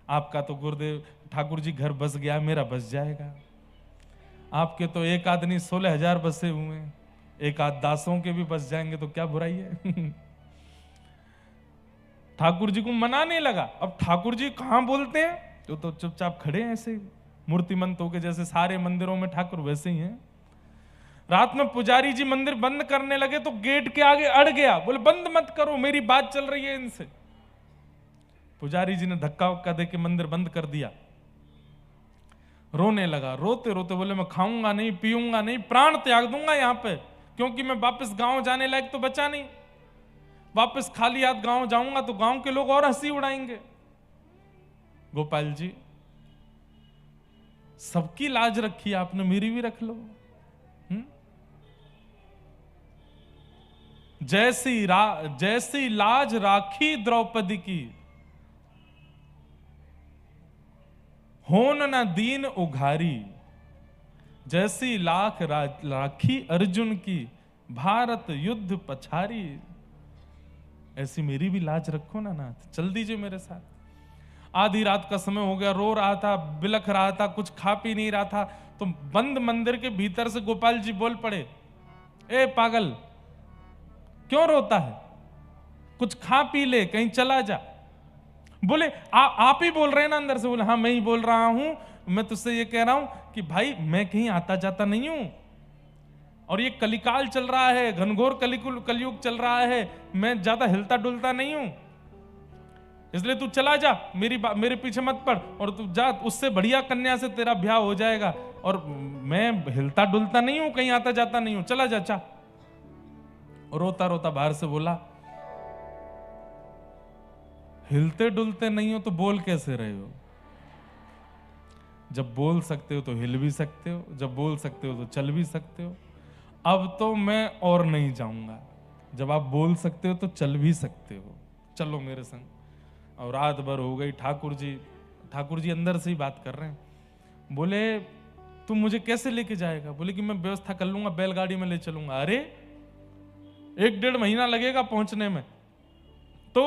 आपका तो गुरुदेव ठाकुर जी घर बस गया, मेरा बस जाएगा। आपके तो एक आदमी 16,000 बसे हुए हैं, एक आध दासों के भी बस जाएंगे तो क्या बुराई है। ठाकुर जी को मनाने लगा। अब ठाकुर जी कहां बोलते हैं, तो चुपचाप खड़े हैं ऐसे मूर्तिमंत होके, जैसे सारे मंदिरों में ठाकुर वैसे ही हैं। रात में पुजारी जी मंदिर बंद करने लगे तो गेट के आगे अड़ गया, बोले बंद मत करो, मेरी बात चल रही है इनसे। पुजारी जी ने धक्का वक्का देके मंदिर बंद कर दिया। रोने लगा, रोते रोते बोले मैं खाऊंगा नहीं, पीऊंगा नहीं, प्राण त्याग दूंगा यहां पे, क्योंकि मैं वापस गांव जाने लायक तो बचा नहीं। वापस खाली हाथ गांव जाऊंगा तो गांव के लोग और हंसी उड़ाएंगे। गोपाल जी सबकी लाज रखी आपने, मेरी भी रख लो। जैसी लाज राखी द्रौपदी की, होन न दीन उघारी, जैसी लाख राखी अर्जुन की, भारत युद्ध पछारी। ऐसी मेरी भी लाज रखो ना नाथ, चल दीजिए मेरे साथ। आधी रात का समय हो गया, रो रहा था, बिलख रहा था, कुछ खा पी नहीं रहा था। तो बंद मंदिर के भीतर से गोपाल जी बोल पड़े, ए पागल क्यों रोता है, कुछ खा पी ले, कहीं चला जा। बोले आप ही बोल रहे हैं ना अंदर से? बोले हाँ मैं ही बोल रहा हूं, मैं तुझसे ये कह रहा हूं कि भाई मैं कहीं आता जाता नहीं हूं, और ये कलिकाल चल रहा है, घनघोर कलयुग चल रहा है, मैं ज्यादा हिलता डुलता नहीं हूं, इसलिए तू चला जा, मेरे पीछे मत पड़, और तू जा, उससे बढ़िया कन्या से तेरा ब्याह हो जाएगा, और मैं हिलता डुलता नहीं हूं, कहीं आता जाता नहीं हूं, चला जा चा। रोता रोता बाहर से बोला, हिलते डुलते नहीं हो तो बोल कैसे रहे हो? जब बोल सकते हो तो हिल भी सकते हो, जब बोल सकते हो तो चल भी सकते हो। अब तो मैं और नहीं जाऊंगा, जब आप बोल सकते हो तो चल भी सकते हो, चलो मेरे संग। और रात भर हो गई। ठाकुर जी अंदर से ही बात कर रहे हैं। बोले तुम मुझे कैसे लेके जाएगा? बोले कि मैं व्यवस्था कर लूंगा, बैलगाड़ी में ले चलूंगा। अरे 1-1.5 महीना लगेगा पहुंचने में। तो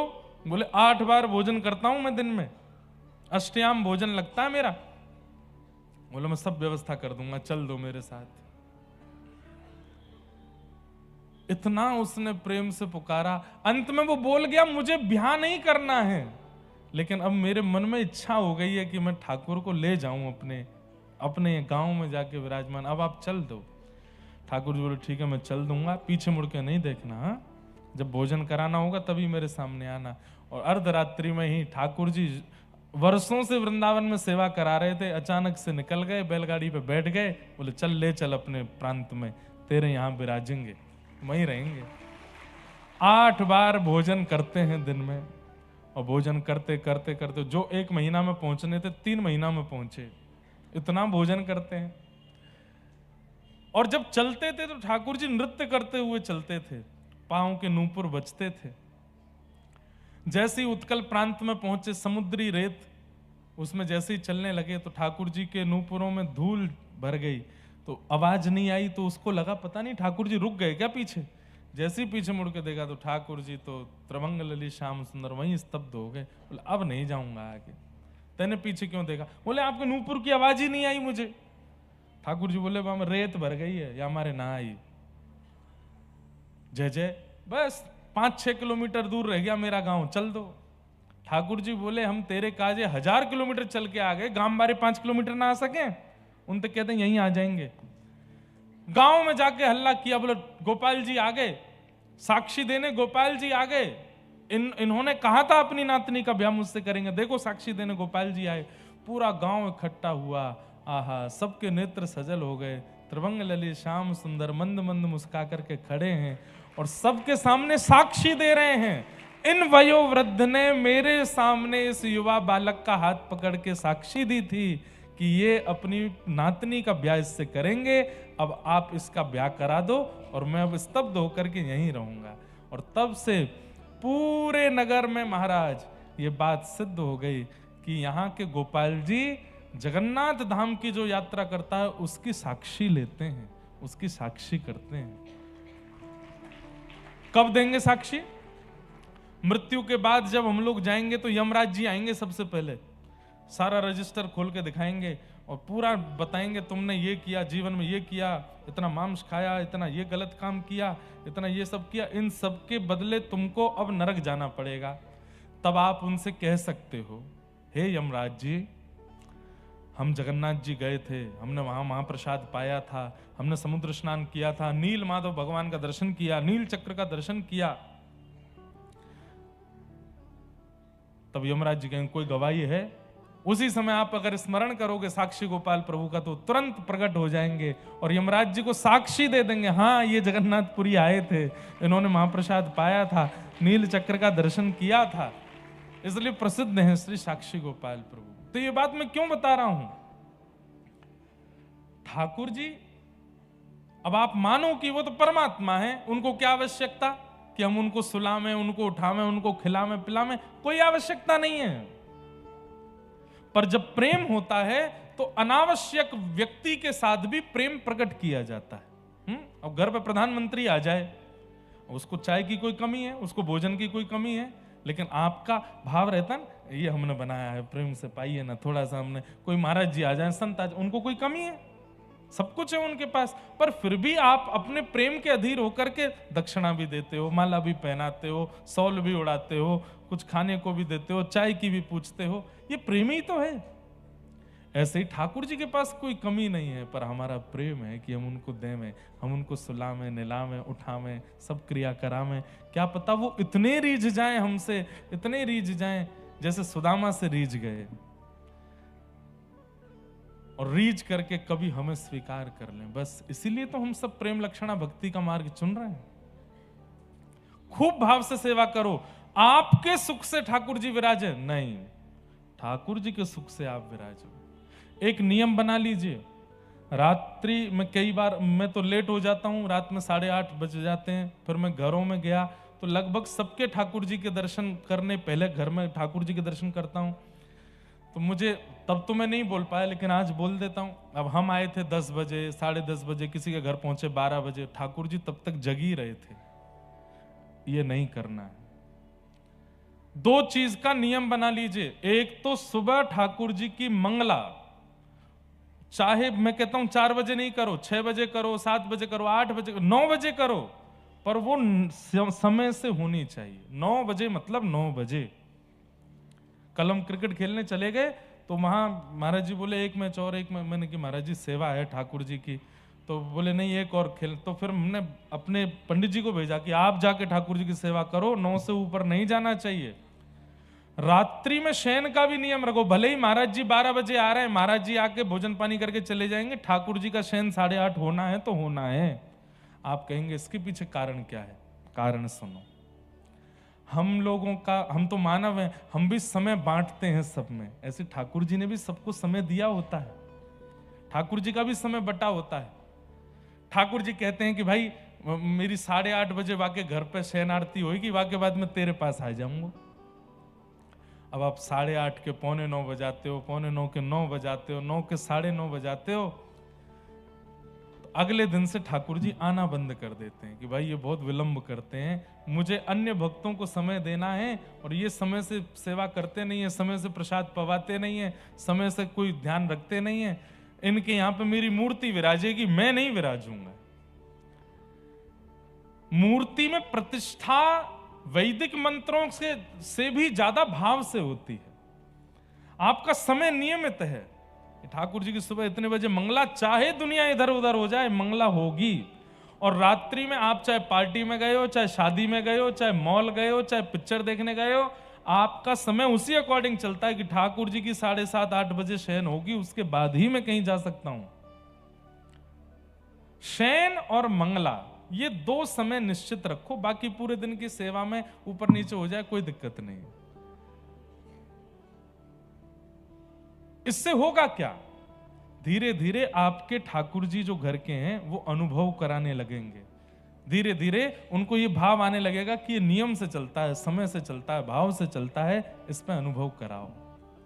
बोले 8 बार भोजन करता हूं मैं दिन में, अष्टयाम भोजन लगता है मेरा। बोले मैं सब व्यवस्था कर दूंगा, चल दो मेरे साथ। इतना उसने प्रेम से पुकारा, अंत में वो बोल गया मुझे ब्याह नहीं करना है, लेकिन अब मेरे मन में इच्छा हो गई है कि मैं ठाकुर को ले जाऊं अपने गांव में जाके विराजमान, अब आप चल दो। ठाकुर जी बोले ठीक है मैं चल दूंगा, पीछे मुड़ के नहीं देखना, हा? जब भोजन कराना होगा तभी मेरे सामने आना। और अर्धरात्रि में ही ठाकुर जी वर्षों से वृंदावन में सेवा करा रहे थे, अचानक से निकल गए, बैलगाड़ी पे बैठ गए, बोले चल ले चल अपने प्रांत में, तेरे यहां विराजेंगे, वहीं रहेंगे। 8 बार भोजन करते हैं दिन में, और भोजन करते करते करते जो 1 महीना में पहुंचने थे 3 महीना में पहुंचे, इतना भोजन करते हैं। और जब चलते थे तो ठाकुर जी नृत्य करते हुए चलते थे, पांव के नूपुर बजते थे। जैसे ही उत्कल प्रांत में पहुंचे, समुद्री रेत उसमें जैसे ही चलने लगे तो ठाकुर जी के नूपुरों में धूल भर गई, तो आवाज नहीं आई, तो उसको लगा पता नहीं ठाकुर जी रुक गए क्या पीछे। जैसे ही पीछे मुड़ के देखा तो ठाकुर जी तो त्रवंग ललित श्याम सुंदर वहीं स्तब्ध हो गए। बोले अब नहीं जाऊंगा आगे। तेने पीछे क्यों देखा? बोले आपके नूपुर की आवाज ही नहीं आई मुझे। ठाकुर जी बोले वहां रेत भर गई है या हमारे ना आई। जय जय, बस 5-6 किलोमीटर दूर रह गया मेरा गांव, चल दो। ठाकुर जी बोले हम तेरे काजे 1000 किलोमीटर चल के आ गए, गांव बारे 5 किलोमीटर ना आ सके? उन तक कहते हैं यहीं आ जाएंगे। गांव में जाके हल्ला किया, बोले गोपाल जी आ गए, साक्षी देने गोपाल जी आ गए। इन्होंने कहा था अपनी नातनी का ब्याह मुझसे करेंगे, देखो साक्षी देने गोपाल जी आए। पूरा गांव इकट्ठा हुआ, आहा सबके नेत्र सजल हो गए। त्रिभंग ललित श्याम सुंदर मंद मंद मुस्का करके खड़े हैं और सबके सामने साक्षी दे रहे हैं। इन वयोवृद्ध ने मेरे सामने इस युवा बालक का हाथ पकड़ के साक्षी दी थी कि ये अपनी नातनी का ब्याह इससे करेंगे, अब आप इसका ब्याह करा दो और मैं अब स्तब्ध होकर के यहीं रहूंगा। और तब से पूरे नगर में महाराज ये बात सिद्ध हो गई कि यहाँ के गोपाल जी जगन्नाथ धाम की जो यात्रा करता है उसकी साक्षी लेते हैं, उसकी साक्षी करते हैं। कब देंगे साक्षी? मृत्यु के बाद जब हम लोग जाएंगे तो यमराज जी आएंगे, सबसे पहले सारा रजिस्टर खोल के दिखाएंगे और पूरा बताएंगे तुमने ये किया, जीवन में ये किया, इतना मांस खाया, इतना ये गलत काम किया, इतना ये सब किया, इन सब के बदले तुमको अब नरक जाना पड़ेगा। तब आप उनसे कह सकते हो, हे यमराज जी, हम जगन्नाथ जी गए थे, हमने वहां महाप्रसाद पाया था, हमने समुद्र स्नान किया था, नील माधव भगवान का दर्शन किया, नील चक्र का दर्शन किया। तब यमराज जी कहेंगे कोई गवाही है? उसी समय आप अगर स्मरण करोगे साक्षी गोपाल प्रभु का तो तुरंत प्रकट हो जाएंगे और यमराज जी को साक्षी दे देंगे, हाँ ये जगन्नाथपुरी आए थे, इन्होंने महाप्रसाद पाया था, नील चक्र का दर्शन किया था, इसलिए प्रसिद्ध है श्री साक्षी गोपाल प्रभु। तो ये बात मैं क्यों बता रहा हूं? ठाकुर जी, अब आप मानो कि वो तो परमात्मा है, उनको क्या आवश्यकता कि हम उनको सुलावें, उनको उठावें, उनको खिलावें पिलावें, कोई आवश्यकता नहीं है। पर जब प्रेम होता है तो अनावश्यक व्यक्ति के साथ भी प्रेम प्रकट किया जाता है। अब घर पे प्रधानमंत्री आ जाए, उसको चाय की कोई कमी है, उसको भोजन की कोई कमी है, लेकिन आपका भाव रहता है ये हमने बनाया है, प्रेम से पाइए ना थोड़ा सा। हमने कोई महाराज जी आ जाए, संत आ जाए, उनको कोई कमी है? सब कुछ है उनके पास, पर फिर भी आप अपने प्रेम के अधीर होकर के दक्षिणा भी देते हो, माला भी पहनाते हो, सौल भी उड़ाते हो, कुछ खाने को भी देते हो, चाय की भी पूछते हो। ये प्रेम ही तो है। ऐसे ही ठाकुर जी के पास कोई कमी नहीं है, पर हमारा प्रेम है कि हम उनको देवें, हम उनको सुलावें, निलावें, उठावें, सब क्रिया करावें। क्या पता वो इतने रीझ जाएं हमसे, इतने रीझ जाएं जैसे सुदामा से रीझ गए, और रीझ करके कभी हमें स्वीकार कर लें। बस इसीलिए तो हम सब प्रेम लक्षणा भक्ति का मार्ग चुन रहे हैं। खूब भाव से सेवा करो। आपके सुख से ठाकुर जी विराजे नहीं, ठाकुर जी के सुख से आप विराजो। एक नियम बना लीजिए, रात्रि में कई बार मैं तो लेट हो जाता हूं, रात में 8:30 बज जाते हैं, फिर मैं घरों में गया तो लगभग सबके ठाकुर जी के दर्शन करने पहले घर में ठाकुर जी के दर्शन करता हूं। तो मुझे तब तो मैं नहीं बोल पाया, लेकिन आज बोल देता हूं। अब हम आए थे 10 बजे, 10:30 बजे, किसी के घर पहुंचे 12 बजे, ठाकुर जी तब तक जग ही रहे थे। ये नहीं करना है। 2 चीज का नियम बना लीजिए। एक तो सुबह ठाकुर जी की मंगला, चाहे मैं कहता हूं 4 बजे नहीं करो, 6 बजे करो, 7 बजे करो, 8 बजे, 9 बजे करो, पर वो समय से होनी चाहिए। 9 बजे मतलब 9 बजे। कल हम क्रिकेट खेलने चले गए तो वहां महाराज जी बोले एक मैच और, एक मैंने कि महाराज जी सेवा है ठाकुर जी की, तो बोले नहीं एक और खेल। तो फिर हमने अपने पंडित जी को भेजा कि आप जाके ठाकुर जी की सेवा करो, 9 से ऊपर नहीं जाना चाहिए। रात्रि में शयन का भी नियम रखो। भले ही महाराज जी 12 बजे आ रहे हैं, महाराज जी आके भोजन पानी करके चले जाएंगे, ठाकुर जी का शयन 8:30 होना है तो होना है। आप कहेंगे इसके पीछे कारण क्या है? कारण सुनो। हम लोगों का, हम तो मानव हैं, हम भी समय बांटते हैं सब में। ऐसे ठाकुर जी ने भी सबको समय दिया होता है, ठाकुर जी का भी समय बटा होता है। ठाकुर जी कहते हैं कि भाई मेरी 8:30 बजे वाके घर पे शयन आरती होगी, वाके बाद में तेरे पास आ जाऊंगा। अब आप 8:30 के 8:45 बजाते हो, 8:45 के 9 बजाते हो, 9 के 9:30 बजाते हो, तो अगले दिन से ठाकुर जी आना बंद कर देते हैं कि भाई ये बहुत विलंब करते हैं, मुझे अन्य भक्तों को समय देना है, और ये समय से सेवा करते नहीं है, समय से प्रसाद पवाते नहीं है, समय से कोई ध्यान रखते नहीं है। इनके यहां पे मेरी मूर्ति विराजेगी, मैं नहीं विराजूंगा। मूर्ति में प्रतिष्ठा वैदिक मंत्रों से भी ज्यादा भाव से होती है। आपका समय नियमित है। ठाकुर जी की सुबह इतने बजे मंगला, चाहे दुनिया इधर उधर हो जाए मंगला होगी। और रात्रि में आप चाहे पार्टी में गए हो, चाहे शादी में गए हो, चाहे मॉल गए हो, चाहे पिक्चर देखने गए हो, आपका समय उसी अकॉर्डिंग चलता है कि ठाकुर जी की 7:30-8 बजे शयन होगी, उसके बाद ही मैं कहीं जा सकता हूं। शयन और मंगला ये 2 समय निश्चित रखो, बाकी पूरे दिन की सेवा में ऊपर नीचे हो जाए कोई दिक्कत नहीं। इससे होगा क्या? धीरे धीरे आपके ठाकुर जी जो घर के हैं वो अनुभव कराने लगेंगे। धीरे धीरे उनको ये भाव आने लगेगा कि ये नियम से चलता है, समय से चलता है, भाव से चलता है, इस पे अनुभव कराओ।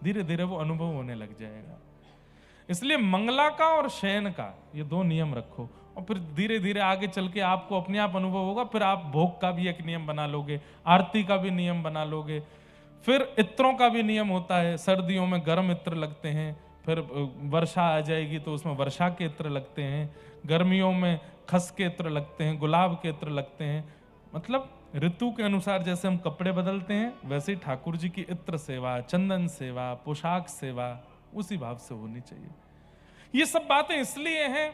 धीरे धीरे वो अनुभव होने लग जाएगा। इसलिए मंगला का और शयन का ये 2 नियम रखो, और फिर धीरे धीरे आगे चल के आपको अपने आप अनुभव होगा। फिर आप भोग का भी एक नियम बना लोगे, आरती का भी नियम बना लोगे। फिर इत्रों का भी नियम होता है, सर्दियों में गर्म इत्र लगते हैं, फिर वर्षा आ जाएगी तो उसमें वर्षा के इत्र लगते हैं, गर्मियों में खस के इत्र लगते हैं, गुलाब के इत्र लगते हैं। मतलब ऋतु के अनुसार जैसे हम कपड़े बदलते हैं, वैसे ही ठाकुर जी की इत्र सेवा, चंदन सेवा, पोशाक सेवा उसी भाव से होनी चाहिए। ये सब बातें इसलिए हैं,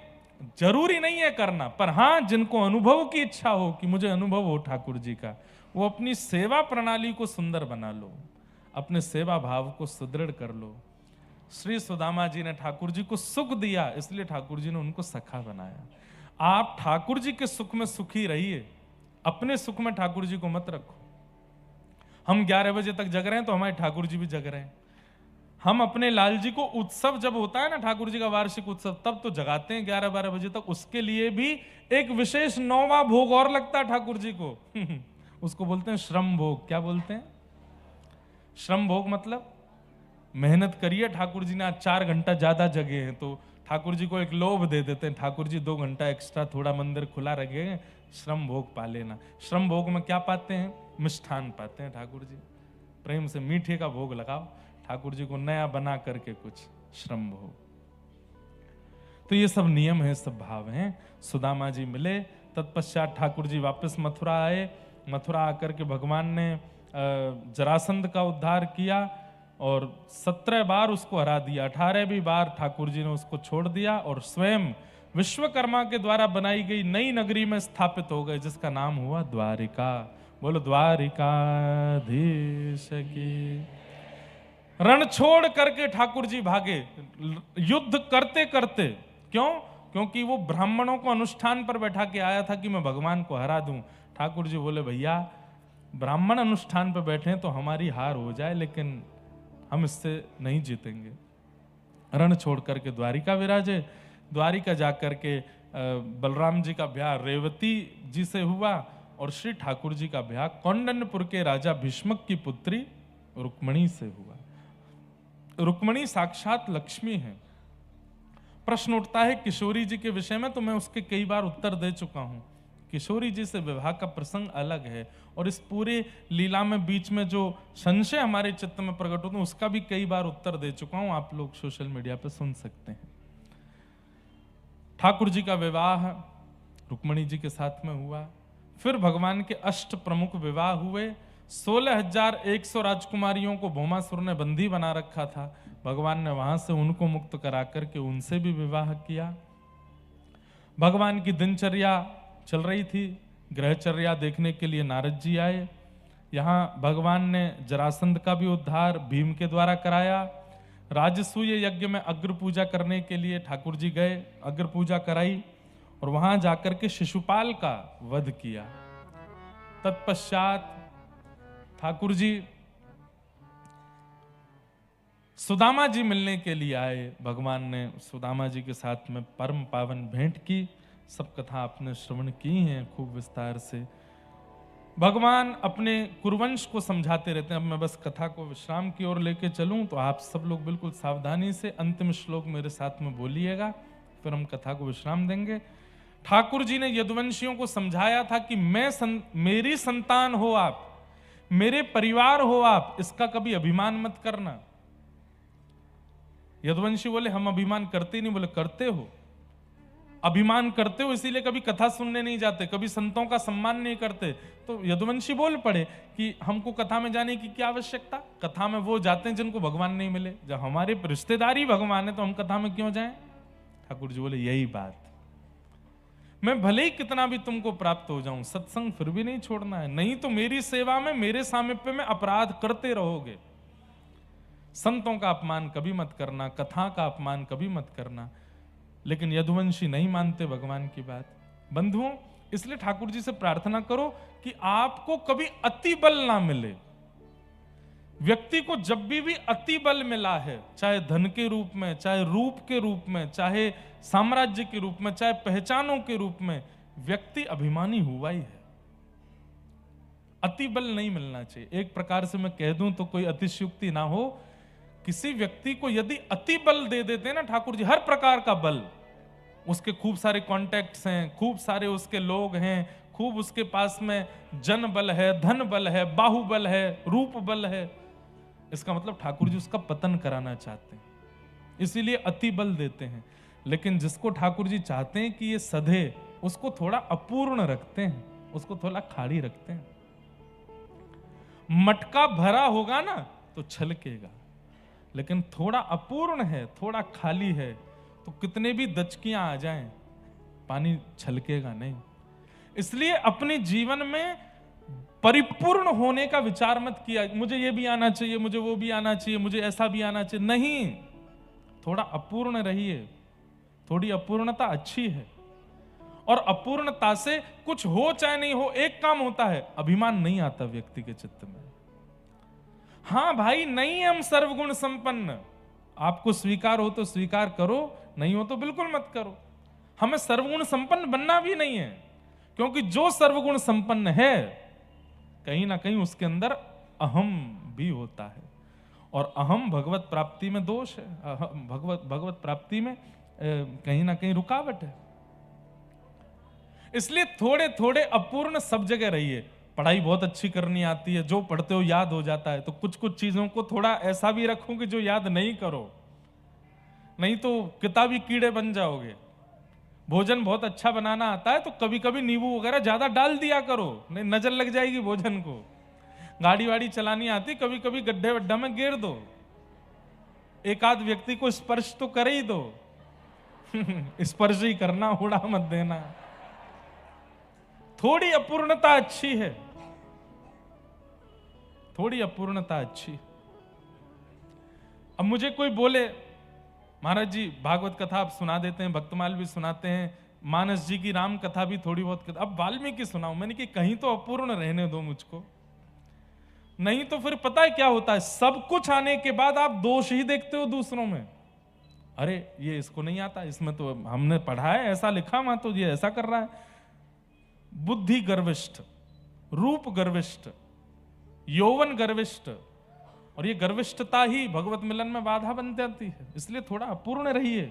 जरूरी नहीं है करना, पर हाँ जिनको अनुभव की इच्छा हो कि मुझे अनुभव हो ठाकुर जी का, वो अपनी सेवा प्रणाली को सुंदर बना लो, अपने सेवा भाव को सुदृढ़ कर लो। श्री सुदामा जी ने ठाकुर जी को सुख दिया, इसलिए ठाकुर जी ने उनको सखा बनाया। आप ठाकुर जी के सुख में सुखी रहिए, अपने सुख में ठाकुर जी को मत रखो। हम 11 बजे तक जग रहे हैं तो हमारे ठाकुर जी भी जग रहे हैं। हम अपने लाल जी को उत्सव जब होता है ना, ठाकुर जी का वार्षिक उत्सव, तब तो जगाते हैं 11-12 बजे तक। उसके लिए भी एक विशेष 9वां भोग और लगता है ठाकुर जी को उसको बोलते हैं श्रम भोग। क्या बोलते हैं? श्रम भोग मतलब मेहनत करिए, ठाकुर जी ने आज 4 घंटा ज्यादा जगे हैं तो ठाकुर जी को एक लोभ दे देते हैं, ठाकुर जी 2 घंटा एक्स्ट्रा थोड़ा मंदिर खुला रखेंगे, श्रम भोग पा लेना। श्रम भोग में क्या पाते हैं? मिष्ठान पाते हैं ठाकुर जी। प्रेम से मीठे का भोग लगाओ ठाकुर जी को, नया बना करके कुछ श्रम भोग। तो ये सब नियम है, सब भाव हैं। सुदामा जी मिले, तत्पश्चात ठाकुर जी वापस मथुरा आए। मथुरा आकर के भगवान ने जरासंध का उद्धार किया और 17 बार उसको हरा दिया। 18वीं बार ठाकुर जी ने उसको छोड़ दिया और स्वयं विश्वकर्मा के द्वारा बनाई गई नई नगरी में स्थापित हो गए, जिसका नाम हुआ द्वारिका। बोलो द्वारिकाधीश की। रण छोड़ करके ठाकुर जी भागे, युद्ध करते करते। क्यों? क्योंकि वो ब्राह्मणों को अनुष्ठान पर बैठा के आया था कि मैं भगवान को हरा दूं। ठाकुर जी बोले भैया ब्राह्मण अनुष्ठान पर बैठे हैं तो हमारी हार हो जाए, लेकिन हम इससे नहीं जीतेंगे। रण छोड़ करके द्वारिका विराजे। द्वारिका जाकर के बलराम जी का ब्याह रेवती जी से हुआ और श्री ठाकुर जी का ब्याह कौंडन्यपुर के राजा भीष्मक की पुत्री रुक्मणी से हुआ। रुक्मणी साक्षात लक्ष्मी है। प्रश्न उठता है किशोरी जी के विषय में, तो मैं उसके कई बार उत्तर दे चुका हूं। किशोरी जी से विवाह का प्रसंग अलग है और इस पूरे लीला में बीच में जो संशय हमारे चित्त में प्रकट होते हैं उसका भी कई बार उत्तर दे चुका हूं, आप लोग सोशल मीडिया पर सुन सकते हैं। ठाकुर जी का विवाह रुक्मणी जी के साथ में हुआ। फिर भगवान के अष्ट प्रमुख विवाह हुए। 16,100 राजकुमारियों को भौमासुर ने बंदी बना रखा था। भगवान ने वहां से उनको मुक्त करा करके उनसे भी विवाह किया। भगवान की दिनचर्या चल रही थी, ग्रहचर्या देखने के लिए नारद जी आए। यहाँ भगवान ने जरासंध का भी उद्धार भीम के द्वारा कराया। राजसूय यज्ञ में अग्र पूजा करने के लिए ठाकुर जी गए, अग्र पूजा कराई और वहां जाकर के शिशुपाल का वध किया। तत्पश्चात ठाकुर जी सुदामा जी मिलने के लिए आए। भगवान ने सुदामा जी के साथ में परम पावन भेंट की। सब कथा आपने श्रवण की हैं खूब विस्तार से। भगवान अपने कुरुवंश को समझाते रहते हैं। अब मैं बस कथा को विश्राम की ओर लेके चलूं तो आप सब लोग बिल्कुल सावधानी से अंतिम श्लोक मेरे साथ में बोलिएगा, फिर हम कथा को विश्राम देंगे। ठाकुर जी ने यदुवंशियों को समझाया था कि मेरी संतान हो आप, मेरे परिवार हो आप, इसका कभी अभिमान मत करना। यदुवंशी बोले हम अभिमान करते नहीं। बोले करते हो, अभिमान करते हो, इसीलिए कभी कथा सुनने नहीं जाते, कभी संतों का सम्मान नहीं करते। तो यदुवंशी बोल पड़े कि हमको कथा में जाने की क्या आवश्यकता, कथा में वो जाते हैं जिनको भगवान नहीं मिले। जब हमारे रिश्तेदारी भगवान है तो हम कथा में क्यों जाएं? ठाकुर जी बोले यही बात, मैं भले ही कितना भी तुमको प्राप्त हो जाऊं, सत्संग फिर भी नहीं छोड़ना है, नहीं तो मेरी सेवा में, मेरे सामिप्य में अपराध करते रहोगे। संतों का अपमान कभी मत करना, कथा का अपमान कभी मत करना। लेकिन यदुवंशी नहीं मानते भगवान की बात। बंधुओं, इसलिए ठाकुर जी से प्रार्थना करो कि आपको कभी अति बल ना मिले। व्यक्ति को जब भी अति बल मिला है, चाहे धन के रूप में, चाहे रूप के रूप में, चाहे साम्राज्य के रूप में, चाहे पहचानों के रूप में, व्यक्ति अभिमानी हुआ ही है। अति बल नहीं मिलना चाहिए। एक प्रकार से मैं कह दूं तो कोई अतिशयोक्ति ना हो, किसी व्यक्ति को यदि अति बल दे देते हैं ना ठाकुर जी, हर प्रकार का बल, उसके खूब सारे कॉन्टैक्ट्स हैं, खूब सारे उसके लोग हैं, खूब उसके पास में जन बल है, धन बल है, बाहुबल है, रूप बल है, इसका मतलब ठाकुर जी उसका पतन कराना चाहते हैं, इसीलिए अति बल देते हैं। लेकिन जिसको ठाकुर जी चाहते हैं कि ये सधे, उसको थोड़ा अपूर्ण रखते हैं, उसको थोड़ा खाली रखते हैं। मटका भरा होगा ना तो छलकेगा, लेकिन थोड़ा अपूर्ण है, थोड़ा खाली है, तो कितने भी दचकियां आ जाएं, पानी छलकेगा नहीं। इसलिए अपने जीवन में परिपूर्ण होने का विचार मत किया, मुझे ये भी आना चाहिए, मुझे वो भी आना चाहिए, मुझे ऐसा भी आना चाहिए। नहीं, थोड़ा अपूर्ण रहिए। थोड़ी अपूर्णता अच्छी है, और अपूर्णता से कुछ हो चाहे नहीं हो, एक काम होता है, अभिमान नहीं आता व्यक्ति के चित्त में। हाँ भाई, नहीं हम सर्वगुण संपन्न, आपको स्वीकार हो तो स्वीकार करो, नहीं हो तो बिल्कुल मत करो। हमें सर्वगुण संपन्न बनना भी नहीं है, क्योंकि जो सर्वगुण संपन्न है कहीं ना कहीं उसके अंदर अहम भी होता है, और अहम भगवत प्राप्ति में दोष है, भगवत प्राप्ति में कहीं ना कहीं रुकावट है। इसलिए थोड़े थोड़े अपूर्ण सब जगह रहिए। पढ़ाई बहुत अच्छी करनी आती है, जो पढ़ते हो याद हो जाता है, तो कुछ कुछ चीजों को थोड़ा ऐसा भी रखो कि जो याद नहीं करो, नहीं तो किताबी कीड़े बन जाओगे। भोजन बहुत अच्छा बनाना आता है तो कभी कभी नींबू वगैरह ज्यादा डाल दिया करो, नहीं नजर लग जाएगी भोजन को। गाड़ी वाड़ी चलानी आती, कभी कभी गड्ढे वड्ढा में गिर दो, एक आध व्यक्ति को स्पर्श तो कर ही दो। स्पर्श ही करना, उड़ा मत देना। थोड़ी अपूर्णता अच्छी है, थोड़ी अपूर्णता अच्छी। अब मुझे कोई बोले महाराज जी भागवत कथा आप सुना देते हैं, भक्तमाल भी सुनाते हैं, मानस जी की राम कथा भी थोड़ी बहुत कथा, अब वाल्मीकि सुनाऊं। मैंने कि कहीं तो अपूर्ण रहने दो मुझको, नहीं तो फिर पता है क्या होता है, सब कुछ आने के बाद आप दोष ही देखते हो दूसरों में। अरे ये इसको नहीं आता, इसमें तो हमने पढ़ा है, ऐसा लिखा वहां तो ये ऐसा कर रहा है। बुद्धि गर्विष्ठ, रूप गर्विष्ठ, यौवन गर्विष्ठ, और ये गर्विष्ठता ही भगवत मिलन में बाधा बन जाती है। इसलिए थोड़ा अपूर्ण रहिए,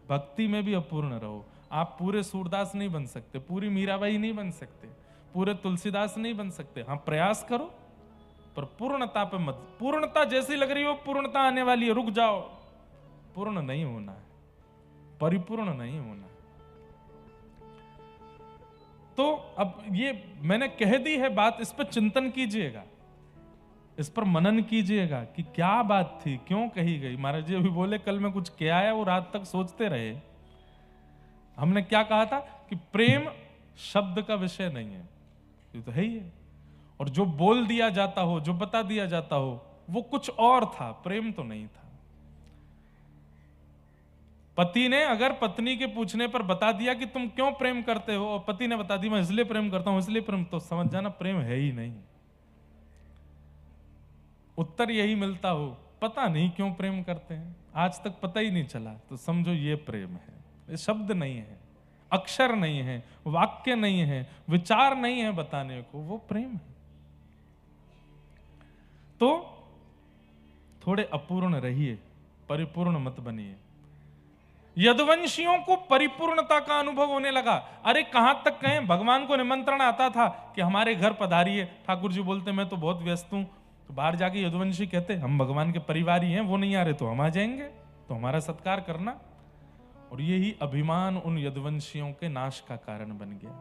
भक्ति में भी अपूर्ण रहो। आप पूरे सूरदास नहीं बन सकते, पूरी मीराबाई नहीं बन सकते, पूरे तुलसीदास नहीं बन सकते। हाँ प्रयास करो, पर पूर्णता पे मत। पूर्णता जैसी लग रही हो पूर्णता आने वाली है, रुक जाओ। पूर्ण नहीं होना है, परिपूर्ण नहीं होना है। तो अब ये मैंने कह दी है बात, इस पर चिंतन कीजिएगा, इस पर मनन कीजिएगा कि क्या बात थी, क्यों कही गई। महाराज जी अभी बोले कल मैं कुछ किया है वो रात तक सोचते रहे। हमने क्या कहा था कि प्रेम शब्द का विषय नहीं है, ये तो है ही है। और जो बोल दिया जाता हो, जो बता दिया जाता हो, वो कुछ और था, प्रेम तो नहीं था। पति ने अगर पत्नी के पूछने पर बता दिया कि तुम क्यों प्रेम करते हो, और पति ने बता दिया मैं इसलिए प्रेम करता हूं, इसलिए प्रेम, तो समझ जाना प्रेम है ही नहीं। उत्तर यही मिलता हो पता नहीं क्यों प्रेम करते हैं, आज तक पता ही नहीं चला, तो समझो ये प्रेम है। ये शब्द नहीं है, अक्षर नहीं है, वाक्य नहीं है, विचार नहीं है बताने को, वो प्रेम है। तो थोड़े अपूर्ण रहिए, परिपूर्ण मत बनिए। यदुवंशियों को परिपूर्णता का अनुभव होने लगा। अरे कहां तक कहें, भगवान को निमंत्रण आता था कि हमारे घर पधारिए। ठाकुर जी बोलते मैं तो बहुत व्यस्त हूं, तो बाहर जाके यदुवंशी कहते हम भगवान के परिवारी हैं, वो नहीं आ रहे तो हम आ जाएंगे, तो हमारा सत्कार करना। और यही अभिमान उन यदुवंशियों के नाश का कारण बन गया।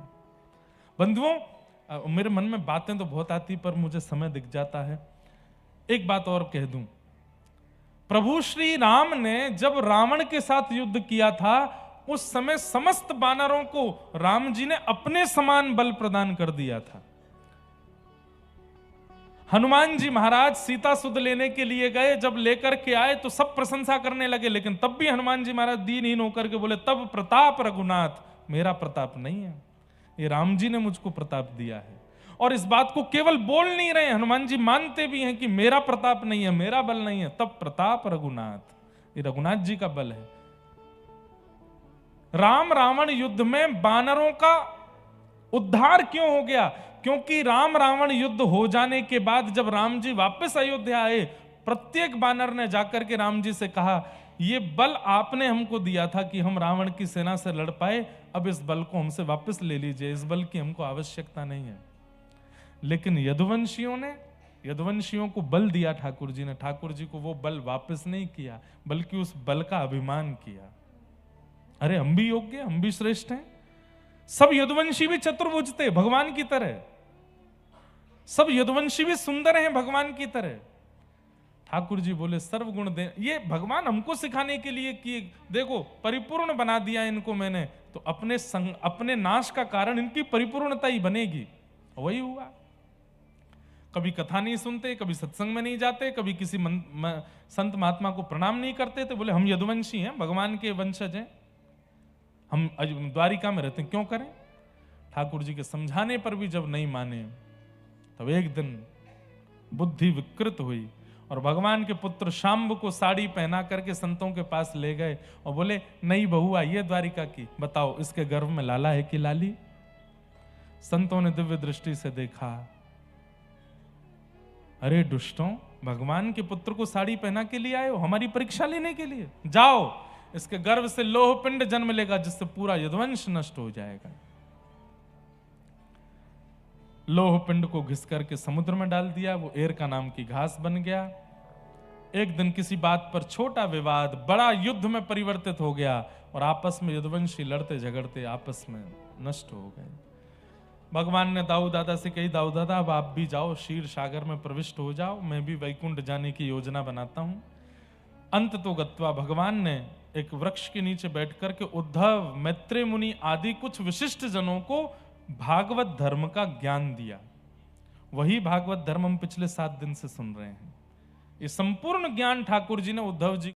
बंधुओं मेरे मन में बातें तो बहुत आती, पर मुझे समय दिख जाता है। एक बात और कह दूं, प्रभु श्री राम ने जब रावण के साथ युद्ध किया था, उस समय समस्त वानरों को राम जी ने अपने समान बल प्रदान कर दिया था। हनुमान जी महाराज सीता सुध लेने के लिए गए, जब लेकर के आए तो सब प्रशंसा करने लगे, लेकिन तब भी हनुमान जी महाराज दीनहीन होकर के बोले तब प्रताप रघुनाथ, मेरा प्रताप नहीं है, ये राम जी ने मुझको प्रताप दिया है। और इस बात को केवल बोल नहीं रहे, हनुमान जी मानते भी हैं कि मेरा प्रताप नहीं है, मेरा बल नहीं है, तब प्रताप रघुनाथ, ये रघुनाथ जी का बल है। राम रावण युद्ध में वानरों का उद्धार क्यों हो गया? क्योंकि राम रावण युद्ध हो जाने के बाद जब राम जी वापस अयोध्या आए, प्रत्येक वानर ने जाकर के राम जी से कहा ये बल आपने हमको दिया था कि हम रावण की सेना से लड़ पाए, अब इस बल को हमसे वापस ले लीजिए, इस बल की हमको आवश्यकता नहीं है। लेकिन यदुवंशियों को बल दिया ठाकुर जी ने, ठाकुर जी को वो बल वापस नहीं किया, बल्कि उस बल का अभिमान किया। अरे हम भी योग्य, हम भी श्रेष्ठ हैं। सब यदुवंशी भी चतुर्भुज थे भगवान की तरह, सब यदुवंशी भी सुंदर हैं भगवान की तरह। ठाकुर जी बोले सर्वगुण दे, ये भगवान हमको सिखाने के लिए कि देखो परिपूर्ण बना दिया इनको मैंने, तो अपने नाश का कारण इनकी परिपूर्णता ही बनेगी। वही हुआ। कभी कथा नहीं सुनते, कभी सत्संग में नहीं जाते, कभी किसी संत महात्मा को प्रणाम नहीं करते थे, बोले हम यदुवंशी हैं, भगवान के वंशज हैं, हम द्वारिका में रहते हैं, क्यों करें? ठाकुर जी के समझाने पर भी जब नहीं माने, तब एक दिन बुद्धि विकृत हुई और भगवान के पुत्र शाम्ब को साड़ी पहना करके संतों के पास ले गए और बोले नई बहू आई है द्वारिका की, बताओ इसके गर्भ में लाला है कि लाली? संतों ने दिव्य दृष्टि से देखा, अरे दुष्टों, भगवान के पुत्र को साड़ी पहना के लिए आए हो, हमारी परीक्षा लेने के लिए? जाओ, इसके गर्भ से लोह पिंड जन्म लेगा जिससे पूरा यदुवंश नष्ट हो जाएगा। लोह पिंड को घिस करके समुद्र में डाल दिया, वो एरका नाम की घास बन गया। एक दिन किसी बात पर छोटा विवाद बड़ा युद्ध में परिवर्तित हो गया और आपस में यदुवंशी लड़ते झगड़ते आपस में नष्ट हो गए। भगवान ने दाऊ दादा से कही, दाऊ दादा अब आप भी जाओ, क्षीर सागर में प्रविष्ट हो जाओ, मैं भी वैकुंठ जाने की योजना बनाता हूं। अंत तो गत्वा भगवान ने एक वृक्ष के नीचे बैठकर के उद्धव, मैत्रेय मुनि आदि कुछ विशिष्ट जनों को भागवत धर्म का ज्ञान दिया। वही भागवत धर्म हम पिछले 7 दिन से सुन रहे हैं। ये संपूर्ण ज्ञान ठाकुर जी ने उद्धव जी